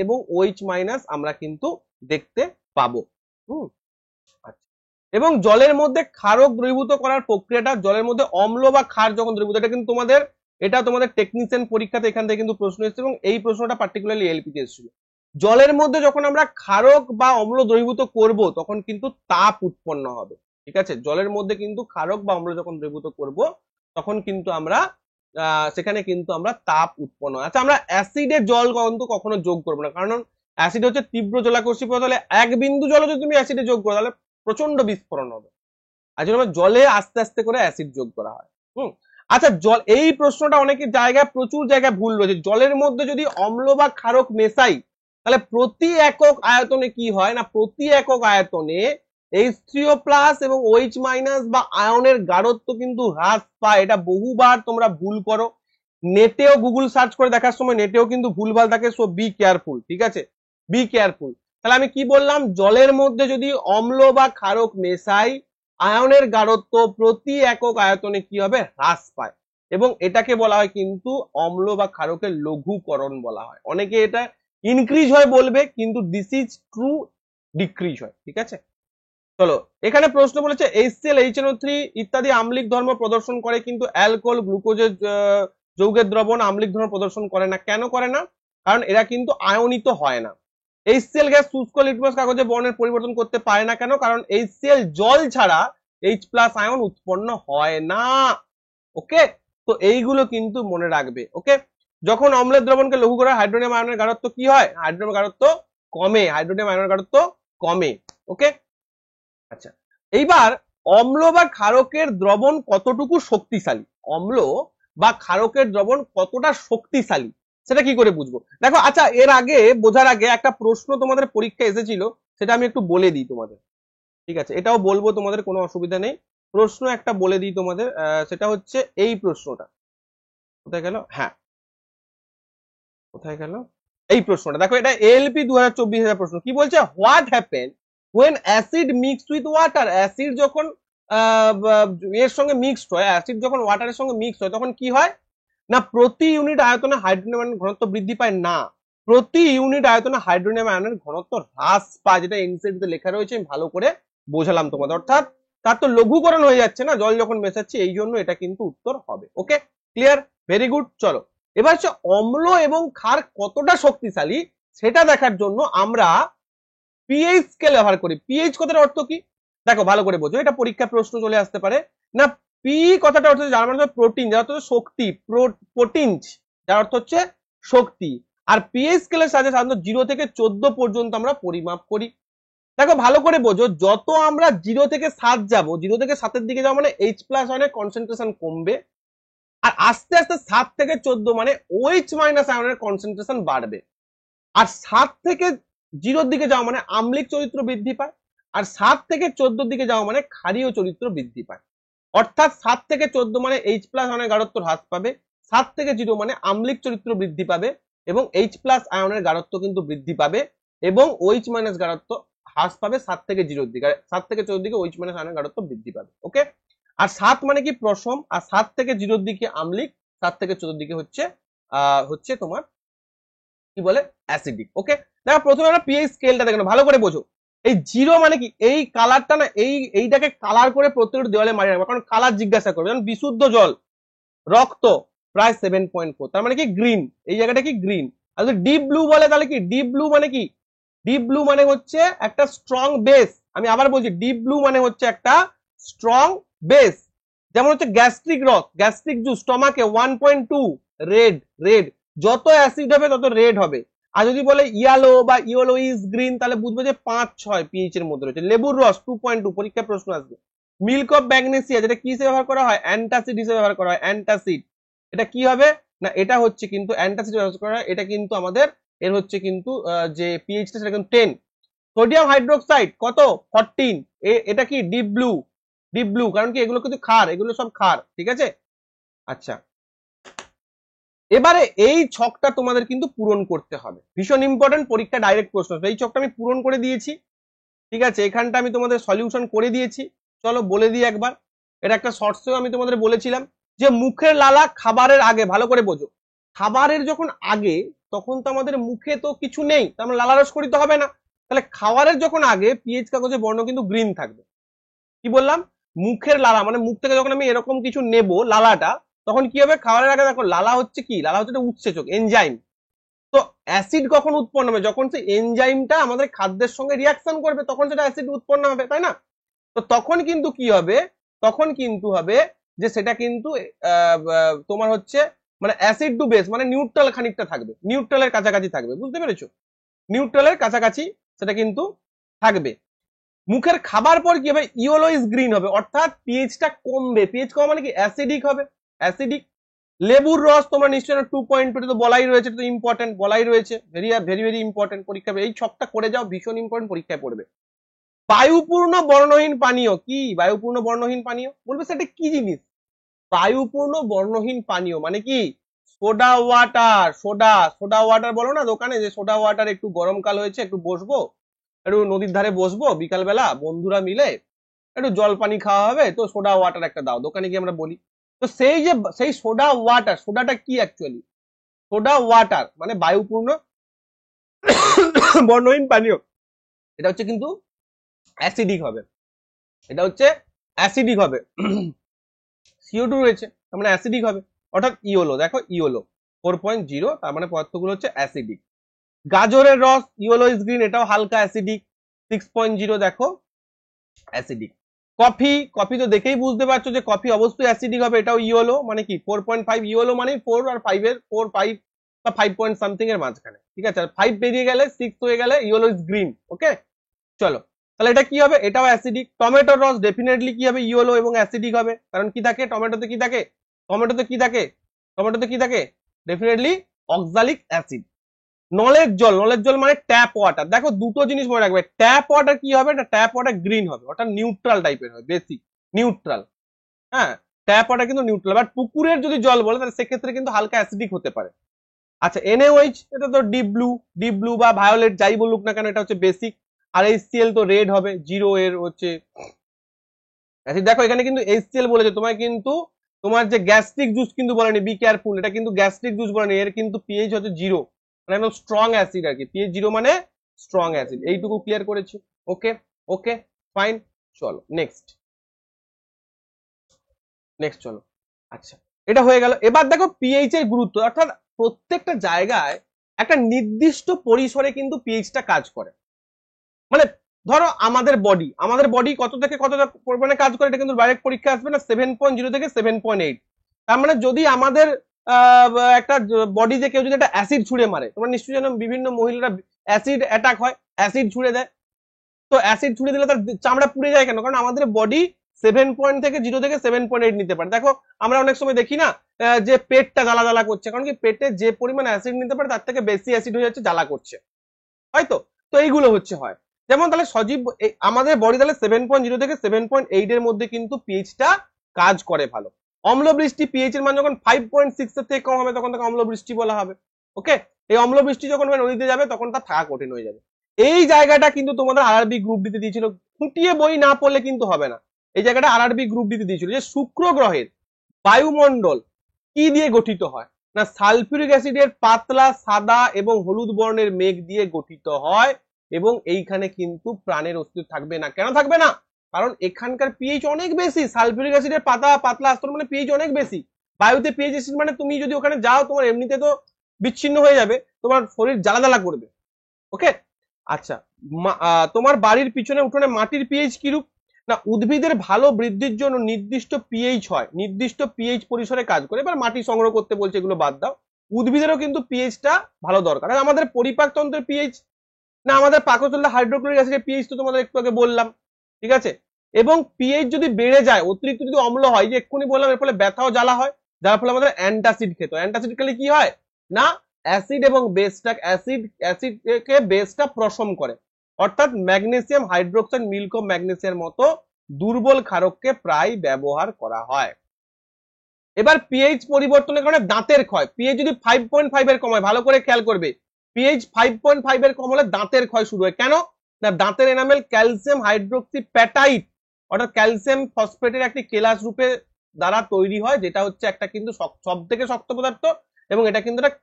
এবং OH- আমরা কিন্তু দেখতে পাবো। আচ্ছা, এবং জলের মধ্যে ক্ষারক দ্রবীভূত করার প্রক্রিয়াটা, জলের মধ্যে অম্ল বা ক্ষার যখন দ্রবীভূত, এটা কিন্তু তোমাদের টেকনিশিয়ান পরীক্ষাতে এখান থেকে কিন্তু প্রশ্ন এসেছে, এবং এই প্রশ্নটা পার্টিকুলারলি এলপি তে এসেছিল। জলের মধ্যে যখন আমরা ক্ষারক বা অম্ল দ্রবীভূত করব তখন কিন্তু তাপ উৎপন্ন হবে। ঠিক আছে, জলের মধ্যে কিন্তু ক্ষারক বা অম্ল যখন দ্রবীভূত করব তখন কিন্তু আমরা সেখানে কিন্তু আমরা তাপ উৎপন্ন হয়। আচ্ছা, আমরা অ্যাসিডে জল কিন্তু কখনো যোগ করবো না, কারণ অ্যাসিড হচ্ছে তীব্র জলাকর্ষী পদার্থ। তাহলে এক বিন্দু জল যদি তুমি অ্যাসিডে যোগ করো তাহলে প্রচন্ড বিস্ফোরণ হবে। আর জন্য জলে আস্তে আস্তে করে অ্যাসিড যোগ করা হয়। আচ্ছা, জল, এই প্রশ্নটা অনেকের জায়গায়, প্রচুর জায়গায় ভুল রয়েছে। জলের মধ্যে যদি অম্ল বা ক্ষারক মেশাই তাহলে প্রতি একক আয়তনে কি হয় না, প্রতি একক আয়তনে H3O+ এবং OH- বা আয়নের গাঢ়ত্ব কিন্তু হ্রাস পায়। এটা বহুবার তোমরা ভুল করো, নেটেও গুগল সার্চ করে দেখার সময় নেটেও কিন্তু ভুলভাল থাকে। সো বি কেয়ারফুল, ঠিক আছে, বি কেয়ারফুল। তাহলে আমি কি বললাম, জলের মধ্যে যদি অম্ল বা ক্ষারক মেশাই আয়নের গাঢ়ত্ব প্রতি একক আয়তনে কি হবে, হ্রাস পায়, এবং এটাকে বলা হয় কিন্তু অম্ল বা ক্ষারকের লঘুকরণ বলা হয়। অনেকে এটা ইনক্রিজ হয় বলবে, কিন্তু দিস ইজ ট্রু ডিক্রিজ হয়, ঠিক আছে। চলো, এখানে প্রশ্ন বলেছে HCl, HNO3 ইত্যাদি আম্লিক ধর্ম প্রদর্শন করে, কিন্তু অ্যালকোহল, গ্লুকোজের যৌগের দ্রবণ আম্লিক ধর্ম প্রদর্শন করে না। কেন করে না? কারণ এরা কিন্তু আয়নিত হয় না। HCl গ্যাস শুষ্ক লিটমাস কাগজে বর্ণের পরিবর্তন করতে পারে না। কেন? কারণ HCl জল ছাড়া H+ আয়ন উৎপন্ন হয় না। ওকে, তো এইগুলো কিন্তু মনে রাখবে। ওকে, যখন অম্লের দ্রবণকে লঘু করা হাইড্রোনিয়াম আয়নের গাঢ়ত্ব কি হয়, হাইড্রোনিয়াম গাঢ়ত্ব কমে, হাইড্রোনিয়াম আয়নের গাঢ়ত্ব কমে। ওকে, আচ্ছা, এইবার অম্ল বা ক্ষারকের দ্রবণ কতটুকু শক্তিশালী, অম্ল বা ক্ষারকের দ্রবণ কতটা শক্তিশালী সেটা কি করে বুঝবো? দেখো, আচ্ছা, এর আগে বোঝার আগে একটা প্রশ্ন তোমাদের পরীক্ষায় এসেছিল, সেটা আমি একটু বলে দিই তোমাদের, ঠিক আছে, এটাও বলবো তোমাদের, কোনো অসুবিধা নেই। প্রশ্ন একটা বলে দিই তোমাদের, সেটা হচ্ছে এই প্রশ্নটা কোথায় গেল, হ্যাঁ কোথায় গেল, এই প্রশ্নটা দেখো, এটা এলপি 2024 প্রশ্ন। কি বলছে, what happen when acid mixed with water, acid যখন এর সঙ্গে মিক্সড হয়, অ্যাসিড যখন ওয়াটারের সঙ্গে মিক্সড হয় তখন কি হয় না, প্রতি ইউনিট আয়তনে হাইড্রোনিয়াম আয়নের ঘনত্ব বৃদ্ধি পায় না, প্রতি ইউনিট আয়তনে হাইড্রোনিয়াম আয়নের ঘনত্ব হ্রাস পায়, যেটা এনসিইআরটি তে লেখা রয়েছে, আমি ভালো করে বোঝালাম তোমাদের। অর্থাৎ তার তো লঘুকরণ হয়ে যাচ্ছে না জল যখন মেশাচ্ছি, এই জন্য এটা কিন্তু উত্তর হবে। ওকে, ক্লিয়ার, ভেরি গুড। চলো, এবার হচ্ছে অম্ল এবং ক্ষার কতটা শক্তিশালী সেটা দেখার জন্য আমরা পিএইচ স্কেল ব্যবহার করি। পিএইচ কথার অর্থ কি দেখো, ভালো করে বোঝো, এটা পরীক্ষা প্রশ্ন চলে আসতে পারে না। পি কথাটা অর্থ যার মানে প্রোটিন, যার অর্থ শক্তি, প্রোটিনস যার অর্থ হচ্ছে শক্তি। আর পিএইচ স্কেলের সাহায্যে সাধারণত 0 থেকে 14 পর্যন্ত আমরা পরিমাপ করি। দেখো, ভালো করে বোঝো, যত আমরা 0 থেকে 7 যাব, 0 থেকে 7-এর দিকে যাবো মানে H+ আয়নের কনসেন্ট্রেশন কমবে, আর আস্তে আস্তে 7 থেকে 14 মানে OH- আয়নের কনসেন্ট্রেশন বাড়বে। আর 7 থেকে 0-র দিকে যাওয়া মানে আম্লিক চরিত্র বৃদ্ধি পায়, আর 7 থেকে 14-র দিকে যাওয়া মানে ক্ষারীয় চরিত্র বৃদ্ধি পায়। অর্থাৎ 7 থেকে 14 মানে H+ আয়নের গাঢ়ত্ব হ্রাস পাবে, 7 থেকে 0 মানে আম্লিক চরিত্র বৃদ্ধি পাবে, এবং H+ আয়নের গাঢ়ত্ব কিন্তু বৃদ্ধি পাবে, এবং OH- গাঢ়ত্ব হ্রাস পাবে 7 থেকে 0-র দিকে, 7 থেকে 14-র দিকে OH- আয়নের গাঢ়ত্ব বৃদ্ধি পাবে। ওকে, আর 7 মানে কি প্রশম, আর 7 থেকে 0-র দিকে আম্লিক, 7 থেকে 14-র দিকে হচ্ছে তোমার কি বলে, অ্যাসিডিক। ওকে, দেখো, প্রথমে আমরা পিএইচ স্কেলটা দেখো, ভালো করে বোঝো। এই 0 মানে কি, এই কালারটা না, এইটাকে কালার করে প্রত্যেকটা দেওয়ালে মারিয়ে রাখবে, কারণ কালার জিজ্ঞাসা করবে। যেমন বিশুদ্ধ জল, রক্ত প্রায় 7.4, তার মানে কি গ্রিন, এই জায়গাটা কি গ্রিন। আর যদি ডিপ ব্লু বলে তাহলে কি, ডিপ ব্লু মানে কি, ডিপ ব্লু মানে হচ্ছে একটা স্ট্রং বেস। আমি আবার বলছি, ডিপ ব্লু মানে হচ্ছে একটা স্ট্রং বেস। যেমন হচ্ছে গ্যাস্ট্রিক রস, গ্যাস্ট্রিক জুস, স্টমাকে 1.2, রেড, রেড, যত অ্যাসিড হবে তত রেড হবে। আর যদি বলে ইয়েলো বা ইয়েলো ইজ গ্রিন, তাহলে বুঝবে যে 5-6 পিএইচ এর মধ্যে রয়েছে। লেবুর রস 2.2, পরীক্ষা প্রশ্ন আসবে। মিল্ক অফ ম্যাগনেসিয়া, যেটা কি হিসেবে ব্যবহার করা হয়, অ্যান্টাসিড হিসেবে ব্যবহার করা হয়, অ্যান্টাসিড। এটা কি হবে না, এটা হচ্ছে কিন্তু অ্যান্টাসিড ব্যবহার করা হয়, এটা কিন্তু আমাদের এর হচ্ছে কিন্তু যে পিএইচটা সেটা কিন্তু 10। সোডিয়াম হাইড্রোক্সাইড কত, 14, এটা কি ডিপ ব্লু, ডিপ ব্লু, কারণ কি এগুলো কিন্তু ক্ষার, এগুলো সব ক্ষার, ঠিক আছে। আচ্ছা, এবারে এই ছকটা তোমাদের কিন্তু পূরণ করতে হবে, ভীষণ ইম্পর্টেন্ট, পরীক্ষা ডাইরেক্ট প্রশ্ন। এই ছকটা আমি পূরণ করে দিয়েছি, ঠিক আছে, এখানটা আমি তোমাদের সলিউশন করে দিয়েছি। চলো বলে দিই একবার, এটা একটা শর্টসেও আমি তোমাদের বলেছিলাম যে মুখের লালা খাবারের আগে, ভালো করে বোঝো, খাবারের যখন আগে তখন তো আমাদের মুখে তো কিছু নেই, তার মানে লালা রস করিতে হবে না। তাহলে খাবারের যখন আগে পিএইচ কাগজে বর্ণ কিন্তু গ্রিন থাকবে। কি বললাম, মুখের লালা মানে মুখ থেকে যখন আমি এরকম কিছু নেব লালাটা, তখন কি হবে, খাবারের আগে দেখো লালা হচ্ছে কি, লালা হচ্ছে উৎসেচক, এনজাইম। তো অ্যাসিড কখন উৎপন্ন হবে, যখন সেই এনজাইমটা আমাদের খাদ্যের সঙ্গে রিয়াকশন করবে তখন সেটা অ্যাসিড উৎপন্ন হবে, তাই না। তো তখন কিন্তু কি হবে, তখন কিন্তু হবে যে সেটা কিন্তু তোমার হচ্ছে মানে অ্যাসিড টু বেস মানে নিউট্রাল খানিকটা থাকবে, নিউট্রালের কাছাকাছি থাকবে, বুঝতে পেরেছো? নিউট্রালের কাছাকাছি সেটা কিন্তু থাকবে। মুখের খাবার পর কি হবে, ইয়েলোইশ গ্রিন হবে, অর্থাৎ পিএইচটা কমবে। পিএইচ কম মানে কি অ্যাসিডিক হবে, অ্যাসিডিক। লেবুর রস তোমরা নিশ্চয়ই 2.2 তো বলাই রয়েছে, তো ইম্পর্টেন্ট বলাই রয়েছে, ভেরি ভেরি ভেরি ইম্পর্টেন্ট পরীক্ষা, এই ছকটা করে যাও, ভীষণ ইম্পর্টেন্ট, পরীক্ষায় পড়বে। বায়ুপূর্ণ বর্ণহীন পানীয় কি? বায়ুপূর্ণ বর্ণহীন পানীয় বলবে সেটা কি জিনিস? বায়ুপূর্ণ বর্ণহীন পানীয় মানে কি? Soda water, soda soda water বলো না দোকানে, যে সোডা ওয়াটার, একটু গরমকাল হয়েছে, একটু বসবো, একটু নদীর ধারে বসবো বিকালবেলা বন্ধুরা মিলে, একটু জল পানি খাওয়া হবে, তো সোডা ওয়াটার একটা দাও, দোকানে গিয়ে আমরা বলি। তো সেই যে সেই সোডা ওয়াটার, সোডাটা কি অ্যাকচুয়ালি? সোডা ওয়াটার মানে বায়ুপূর্ণ বর্ণহীন পানীয়, এটা হচ্ছে কিন্তু অ্যাসিডিক হবে, এটা হচ্ছে অ্যাসিডিক হবে। CO2 রয়েছে, তার মানে অ্যাসিডিক হবে, অর্থাৎ ইওলো, দেখো ইওলো 4.0, তার মানে পদার্থগুলো হচ্ছে অ্যাসিডিক। গাজরের রস ইয়েলোইশ গ্রিন, এটাও হালকা অ্যাসিডিক, 6.0, দেখো অ্যাসিডিক। কফি, কফি তো দেখেই বুঝতে পারছো যে কফি অবশ্যই অ্যাসিডিক হবে, এটাও ইয়েলো, মানে কি 4.5, ইয়েলো মানে 4 আর 5 এর 4 5 বা 5 পয়েন্ট সামথিং এর মাঝখানে, ঠিক আছে? আর 5 বেরিয়ে গেলে 6 হয়ে গেলে ইয়েলোইশ গ্রিন। ওকে, চলো, তাহলে এটা কি হবে? এটাও অ্যাসিডিক। টমেটোর রস ডেফিনেটলি কি হবে? ইয়েলো এবং অ্যাসিডিক হবে, কারণ কি থাকে টমেটোতে? কি থাকে টমেটোতে? কি থাকে টমেটোতে? কি থাকে? Definitely oxalic acid. নলের জল, নলের জল মানে ট্যাপ ওয়াটার, দেখো দুটো জিনিস মনে রাখবে, ট্যাপ ওয়াটার কি হবে? ট্যাপ ওয়াটার গ্রিন হবে, অর্থাৎ নিউট্রাল টাইপের হবে, বেসিক নিউট্রাল। হ্যাঁ, ট্যাপ ওয়াটার কিন্তু নিউট্রাল। বাট পুকুরের যদি জল বলে তাহলে সেক্ষেত্রে কিন্তু হালকা অ্যাসিডিক হতে পারে। আচ্ছা, NaOH, এটা তো ডিপ ব্লু, ডিপ ব্লু বা ভায়োলেট যাই বলুক না কেন, এটা হচ্ছে বেসিক। আর HCl তো রেড হবে, জিরো এর হচ্ছে অ্যাসিড। দেখো এখানে কিন্তু HCl বলেছে তোমায়, কিন্তু তোমার যে গ্যাস্ট্রিক জুস কিন্তু বলেনি, বি কেয়ারফুল, এটা কিন্তু গ্যাস্ট্রিক জুস বলেনি, এর কিন্তু পিএইচ হচ্ছে 0, মানে একদম স্ট্রং অ্যাসিড আর কি, পিএইচ 0 মানে স্ট্রং অ্যাসিড। এইটুকু ক্লিয়ার করেছি। ওকে ওকে ফাইন, চলো নেক্সট, নেক্সট চলো। আচ্ছা, এটা হয়ে গেল। এবার দেখো পিএইচ এর গুরুত্ব, অর্থাৎ প্রত্যেকটা জায়গায় একটা নির্দিষ্ট পরিসরে কিন্তু পিএইচটা কাজ করে। মানে ধরো আমাদের বডি, আমাদের বডি কত থেকে কত পরিমাণে কাজ করে, এটা কিন্তু ডাইরেক্ট পরীক্ষা আসবে না, 7.0 থেকে 7.8। তার মানে যদি আমাদের একটা বডিতে কেউ যদি একটা অ্যাসিড ছুঁড়ে মারে, তোমরা নিশ্চয়ই জানো বিভিন্ন মহিলারা অ্যাসিড অ্যাটাক হয়, অ্যাসিড ছুঁড়ে দেয়, তো অ্যাসিড ছুঁড়ে দিলে তার চামড়া পুড়ে যায় কেন? কারণ আমাদের বডি 7.0 থেকে 7.8 নিতে পারে। দেখো আমরা অনেক সময় দেখি না যে পেটটা জ্বালা জ্বালা করছে, কারণ কি পেটে যে পরিমাণ অ্যাসিড নিতে পারে তার থেকে বেশি অ্যাসিড হয়ে যাচ্ছে, জ্বালা করছে, হয়তো। তো এইগুলো হচ্ছে হয়, যেমন তাহলে সজীব আমাদের বডি তাহলে 7.0 থেকে 7.8 এর মধ্যে কিন্তু পিএইচটা কাজ করে ভালো। অম্ল বৃষ্টি, পিএইচ এর মান যখন 5.6 এর থেকে কম হবে তখন তাকে অম্ল বৃষ্টি বলা হবে। ওকে, এই অম্ল বৃষ্টি যখন নদীতে যাবে তখন তা থাকা কঠিন হয়ে যাবে। এই জায়গাটা কিন্তু তোমাদের আরআরবি গ্রুপ দিতে দিয়েছিল, খুঁটিয়ে বই না পড়লে কিন্তু হবে না। এই জায়গাটা আরআরবি গ্রুপ দিতে দিয়েছিল যে শুক্র গ্রহের বায়ুমণ্ডল কি দিয়ে গঠিত হয় না, সালফিউরিক অ্যাসিডের পাতলা সাদা এবং হলুদ বর্ণের মেঘ দিয়ে গঠিত হয়, এবং এইখানে কিন্তু প্রাণের অস্তিত্ব থাকবে না। কেন থাকবে না? কারণ এখানকার পিএইচ অনেক বেশি, সালফিউরিক অ্যাসিডের পাতলা স্তর মানে পিএইচ অনেক বেশি। বায়ুতে পিএইচ অ্যাসিড মানে তুমি যদি ওখানে যাও তোমার এমনিতে তো বিচ্ছিন্ন হয়ে যাবে, তোমার শরীর জ্বালা জ্বালা করবে। ওকে, আচ্ছা, তোমার বাড়ির পিছনে উঠোনে মাটির পিএইচ কিরূপ না, উদ্ভিদের ভালো বৃদ্ধির জন্য নির্দিষ্ট পিএইচ হয়, নির্দিষ্ট পিএইচ পরিসরে কাজ করে। এবার মাটি সংগ্রহ করতে বলছে, এগুলো বাদ দাও, উদ্ভিদেরও কিন্তু পিএইচটা ভালো দরকার। আর আমাদের পরিপাক তন্ত্রের পিএইচ না, আমাদের পাকস্থলীতে হাইড্রোক্লোরিক অ্যাসিডের পিএইচ তো তোমাদের একটু আগে বললাম, ঠিক আছে? এবং পিএইচ যদি বেড়ে যায়, অতিরিক্ত যদি অম্ল হয়, যে এক্ষুনি বললাম, এর ফলে ব্যথাও জ্বালা হয়, যার ফলে আমাদের অ্যান্টাসিড খেতে হয়। অ্যান্টাসিড খেলে কি হয় না, অ্যাসিড এবং বেসটা অ্যাসিডকে বেসটা প্রশম করে, অর্থাৎ ম্যাগনেসিয়াম হাইড্রোক্সাইড মিল্ক অফ ম্যাগনেসিয়ার মতো দুর্বল ক্ষারককে প্রায় ব্যবহার করা হয়। এবার পিএইচ পরিবর্তনের কারণে দাঁতের ক্ষয়, পিএইচ যদি 5.5 এর কম হয়, ভালো করে খেয়াল করবে, পিএইচ 5.5 এর কম হলে দাঁতের ক্ষয় শুরু হয়। কেন না, দাঁতের এনামেল ক্যালসিয়াম হাইড্রোক্সি প্যাটাইট অর্থাৎ ক্যালসিয়াম ফসফেটের একটি কেলাস রূপে দ্বারা তৈরি হয়, যেটা হচ্ছে একটা কিন্তু সব থেকে শক্ত পদার্থ, এবং এটা কিন্তু একটা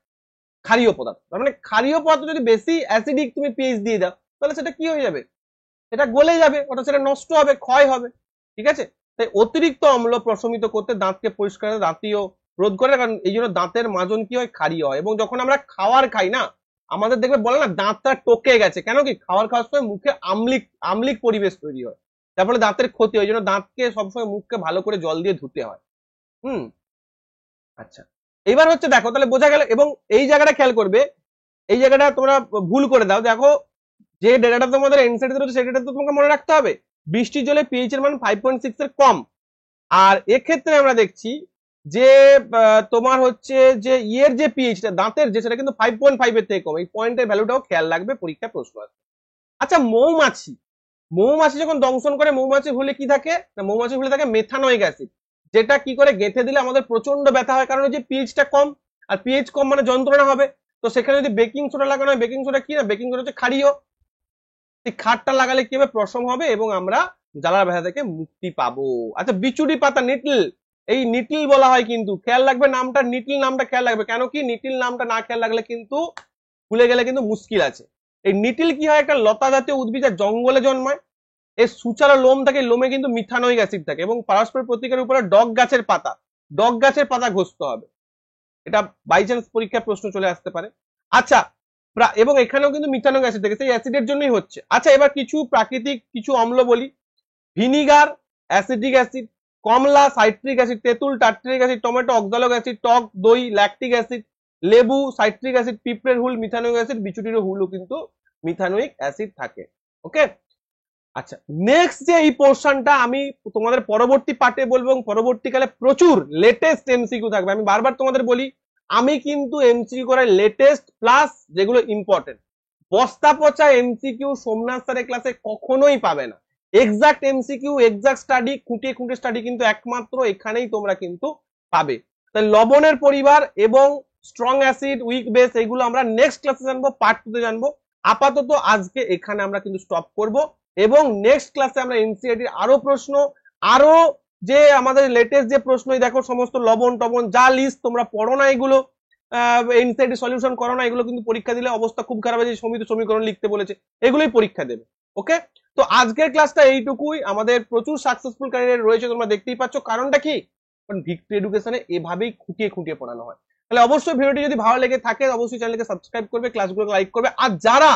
ক্ষারীয় পদার্থ। তার মানে ক্ষারীয় পদার্থ যদি বেশি অ্যাসিডিক তুমি পিএইচ দিয়ে দাও, তাহলে সেটা কি হয়ে যাবে, সেটা গলে যাবে, ওটা সেটা নষ্ট হবে, ক্ষয় হবে, ঠিক আছে? তাই অতিরিক্ত অম্ল প্রশমিত করতে দাঁতকে পরিষ্কার দাঁতীয় রোধ করে, কারণ এই জন্য দাঁতের মাজন কি হয়, ক্ষারীয় হয়। এবং যখন আমরা খাবার খাই না, আমাদের দেখবে বলে না দাঁতটা টকে গেছে, কেন কি খাবার খাওয়ার সময় মুখে আমলিক আমলিক পরিবেশ তৈরি হয়, যার ফলে দাঁতের ক্ষতি হয়। এই জন্য দাঁতকে সবসময় মুখকে ভালো করে জল দিয়ে ধুতে হয়। হুম, আচ্ছা এবার হচ্ছে দেখো তাহলে বোঝা গেল, এবং এই জায়গাটা খেয়াল করবে, এই জায়গাটা তোমরা ভুল করে দাও। দেখো যে ডেটাটা তোমাদের এনসেট রয়েছে সেই ডেটা তো তোমাকে মনে রাখতে হবে, বৃষ্টির জলে পিএইচ এর মান 5.6 এর কম। আর এক্ষেত্রে আমরা দেখছি যে তোমার হচ্ছে যে ইয়ের যে পিএইচটা দাঁতের যে সেটা কিন্তু 5.5 এর থেকে কম। এই পয়েন্টের ভ্যালুটাও খেয়াল রাখবে, পরীক্ষা প্রশ্ন আসবে। আচ্ছা মৌমাছি, মৌমাছি যখন দংশন করে মৌমাছি হুলে কি থাকে না, মৌমাছি হুলে থাকে মেথানোয়িক অ্যাসিড, যেটা কি করে গেঁথে দিলে আমাদের প্রচন্ড ব্যথা হয়, কারণ যে পিএইচটা কম, আর পিএইচ কম মানে যন্ত্রণা হবে। তো সেখানে যদি বেকিং সোডা লাগানো হয়, বেকিং সোডা কি না, বেকিং সোডা হচ্ছে ক্ষারীয়, এই খাটটা লাগালে কি হবে, প্রশম হবে এবং আমরা জ্বালার ব্যথা থেকে মুক্তি পাবো। আচ্ছা বিচুড়ি পাতা নিটল, এই নিটল বলা হয় কিন্তু, খেয়াল রাখবে নামটা, নিটল নামটা খেয়াল রাখবে, কেন কি নিটল নামটা না খেয়াল রাখলে কিন্তু ভুলে গেলে কিন্তু মুশকিল আছে। এই নিটিল কি হয়, একটা লতা জাতীয় উদ্ভিদ যা জঙ্গলে জন্মায়, এর সুচালো লোম থাকে, লোমে কিন্তু মিথানোয়িক অ্যাসিড থাকে, এবং পারস্পরিক প্রতিকারের উপরে ডগ গাছের পাতা, ডগ গাছের পাতা ঘষতে হবে। এটা বাই চান্স পরীক্ষায় প্রশ্ন চলে আসতে পারে। আচ্ছা এবং এখানেও কিন্তু মিথানোয়িক অ্যাসিড থাকে, সেই অ্যাসিডের জন্যই হচ্ছে। আচ্ছা এবার কিছু প্রাকৃতিক কিছু অম্ল বলি, ভিনিগার অ্যাসিডিক অ্যাসিড, কমলা সাইট্রিক অ্যাসিড, তেঁতুল টার্ট্রিক অ্যাসিড, টমেটো অক্সালিক অ্যাসিড, টক দই ল্যাকটিক অ্যাসিড, লেবু সাইট্রিক অ্যাসিড, পিঁপড়ের হুল মিথানোয়িক অ্যাসিড, বিচুটির হুলও কিন্তু মিথানোয়িক অ্যাসিড থাকে। ওকে, আচ্ছা নেক্সট যে এই পোর্শনটা আমি তোমাদের পরবর্তী পার্টে বলবো, এবং পরবর্তীকালে প্রচুর লেটেস্ট এমসিকিউ থাকবে। আমি বারবার তোমাদের বলি আমি কিন্তু এমসিকিউ করাই লেটেস্ট প্লাস যেগুলো ইম্পর্টেন্ট। বস্তা পচা এমসিকিউ সোমনাথ স্যারের ক্লাসে কখনোই পাবে না। এক্সাক্ট এমসিকিউ এক্সাক্ট স্টাডি খুঁটিয়ে খুঁটিয়ে স্টাডি কিন্তু একমাত্র এখানেই তোমরা কিন্তু পাবে। তাই লবণের পরিবার এবং স্ট্রং অ্যাসিড উইক বেস এইগুলো আমরা নেক্সট ক্লাসে জানবো, পার্ট 2 তে জানবো। আপাতত আজকে এখানে আমরা কিন্তু স্টপ করব, এবং নেক্সট ক্লাসে আমরা এনসিইআরটির আরো প্রশ্ন, আরো যে আমাদের লেটেস্ট যে প্রশ্নই দেখো সমস্ত লবণ টবণ যা লিস্ট তোমরা পড়ো না, এগুলো এনসিইআরটি সলিউশন করো না, এগুলো কিন্তু পরীক্ষা দিলে অবস্থা খুব খারাপ হয়ে যায়। সমিত সমীকরণ লিখতে বলেছে, এগুলোই পরীক্ষা দেবে। ওকে, তো আজকের ক্লাসটা এইটুকুই। আমাদের প্রচুর সাকসেসফুল ক্যারিয়ার রয়েছে, তোমরা দেখতেই পাচ্ছ। কারণটা কি, কারণ ভিক্টরি এডুকেশনে এভাবেই খুঁটিয়ে খুঁটিয়ে পড়ানো হয়। তাহলে অবশ্যই ভিডিওটি যদি ভালো লেগে থাকে অবশ্যই চ্যানেলকে সাবস্ক্রাইব করবে, ক্লাসগুলোকে লাইক করবে। আর যারা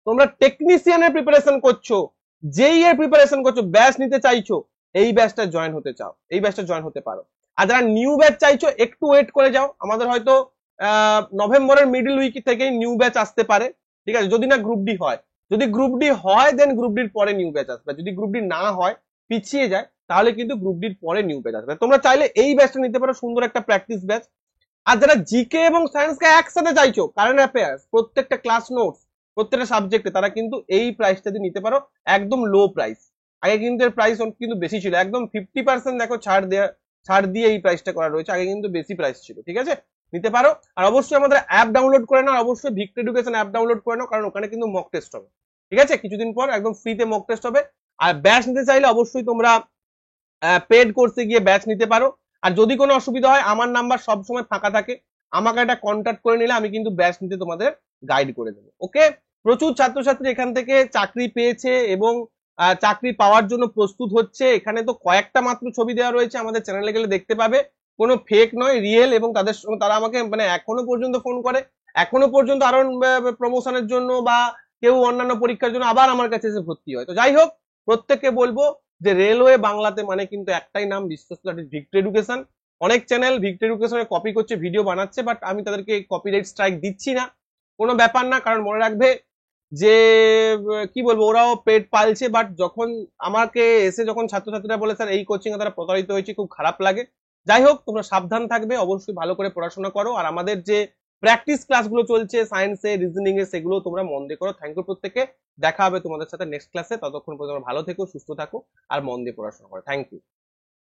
তোমরা টেকনিশিয়ানের প্রিপারেশন করছো, যেই এর প্রিপারেশন করছো, ব্যাচ নিতে চাইছো, এই ব্যাচটা জয়েন হতে চাও, এই ব্যাচটা জয়েন হতে পারো। আর যারা নিউ ব্যাচ চাইছো একটু ওয়েট করে যাও, আমাদের হয়তো নভেম্বরের মিডল উইক থেকেই নিউ ব্যাচ আসতে পারে, ঠিক আছে, যদি না গ্রুপ ডি হয়। যদি গ্রুপ ডি হয় দেন গ্রুপ ডির পরে নিউ ব্যাচ আসবে, যদি গ্রুপ ডি না হয় পিছিয়ে যায় তাহলে কিন্তু গ্রুপ ডির পরে নিউ ব্যাচ আসবে। তোমরা চাইলে এই ব্যাচটা নিতে পারো, সুন্দর একটা প্র্যাকটিস ব্যাচ। আর যারা জিকে এবং সায়েন্সকে একসাথে চাইছো, কারেন্ট অ্যাফেয়ার্স প্রত্যেকটা ক্লাস নোটস প্রত্যেকটা সাবজেক্টে, তারা কিন্তু এই প্রাইসটা দিয়ে নিতে পারো, একদম লো প্রাইস। আগে কিন্তু এর প্রাইস কিন্তু বেশি ছিল, একদম 50% দেখো ছাড় দিয়ে এই প্রাইসটা করা রয়েছে, আগে কিন্তু বেশি প্রাইস ছিল। ঠিক আছে, নিতে পারো। আর অবশ্যই আমাদের অ্যাপ ডাউনলোড করে নাও, অবশ্যই ভিক্টরি এডুকেশন অ্যাপ ডাউনলোড করে নাও, কারণ ওখানে কিন্তু মক টেস্ট হবে। ঠিক আছে, কিছুদিন পর একদম ফ্রিতে মক টেস্ট হবে। আর ব্যাচ নিতে চাইলে অবশ্যই তোমরা পেড কোর্সে গিয়ে ব্যাচ নিতে পারো। আর যদি কোনো অসুবিধা হয় আমার নাম্বার সবসময় ফাঁকা থাকে, আমাকে একটা কন্ট্যাক্ট করে নিলে আমি কিন্তু ব্যাচ নিতে তোমাদের গাইড করে দেবো। ওকে, প্রচুর ছাত্রছাত্রী এখান থেকে চাকরি পেয়েছে এবং চাকরি পাওয়ার জন্য প্রস্তুত হচ্ছে। এখানে তো কয়েকটা মাত্র ছবি দেওয়া রয়েছে, আমাদের চ্যানেলে গেলে দেখতে পাবে, কোনো ফেক নয়, রিয়েল। এবং তাদের সঙ্গে তারা আমাকে মানে এখনো পর্যন্ত ফোন করে, এখনো পর্যন্ত আরো প্রমোশনের জন্য বা কেউ অন্যান্য পরীক্ষার জন্য আবার আমার কাছে এসে ভর্তি হয়। তো যাই হোক, প্রত্যেককে বলবো যে রেলওয়ে বাংলাতে মানে কিন্তু একটাই নাম, বিশ্বস্ত, ভিক্টরি এডুকেশন। অনেক চ্যানেল ভিক্টরি এডুকেশনে কপি করছে, ভিডিও বানাচ্ছে, বাট আমি তাদেরকে কপিরাইট স্ট্রাইক দিচ্ছি না, কোনো ব্যাপার না। কারণ মনে রাখবে যে কি বলবো, ওরাও পেট পালছে, বাট যখন আমাকে এসে যখন ছাত্রছাত্রীরা বলে স্যার এই কোচিং এ তারা প্রতারিত হয়েছে, খুব খারাপ লাগে। যাই হোক, তোমরা সাবধান থাকবে, অবশ্যই ভালো করে পড়াশোনা করো। আর আমাদের যে প্র্যাকটিস ক্লাসগুলো চলছে সায়েন্সে রিজনিং এ, সেগুলো তোমরা মন দিয়ে করো। থ্যাংক ইউ প্রত্যেককে, দেখা হবে তোমাদের সাথে নেক্সট ক্লাসে। ততক্ষণ পর্যন্ত ভালো থেকো, সুস্থ থাকো আর মন দিয়ে পড়াশোনা করো। Thank you.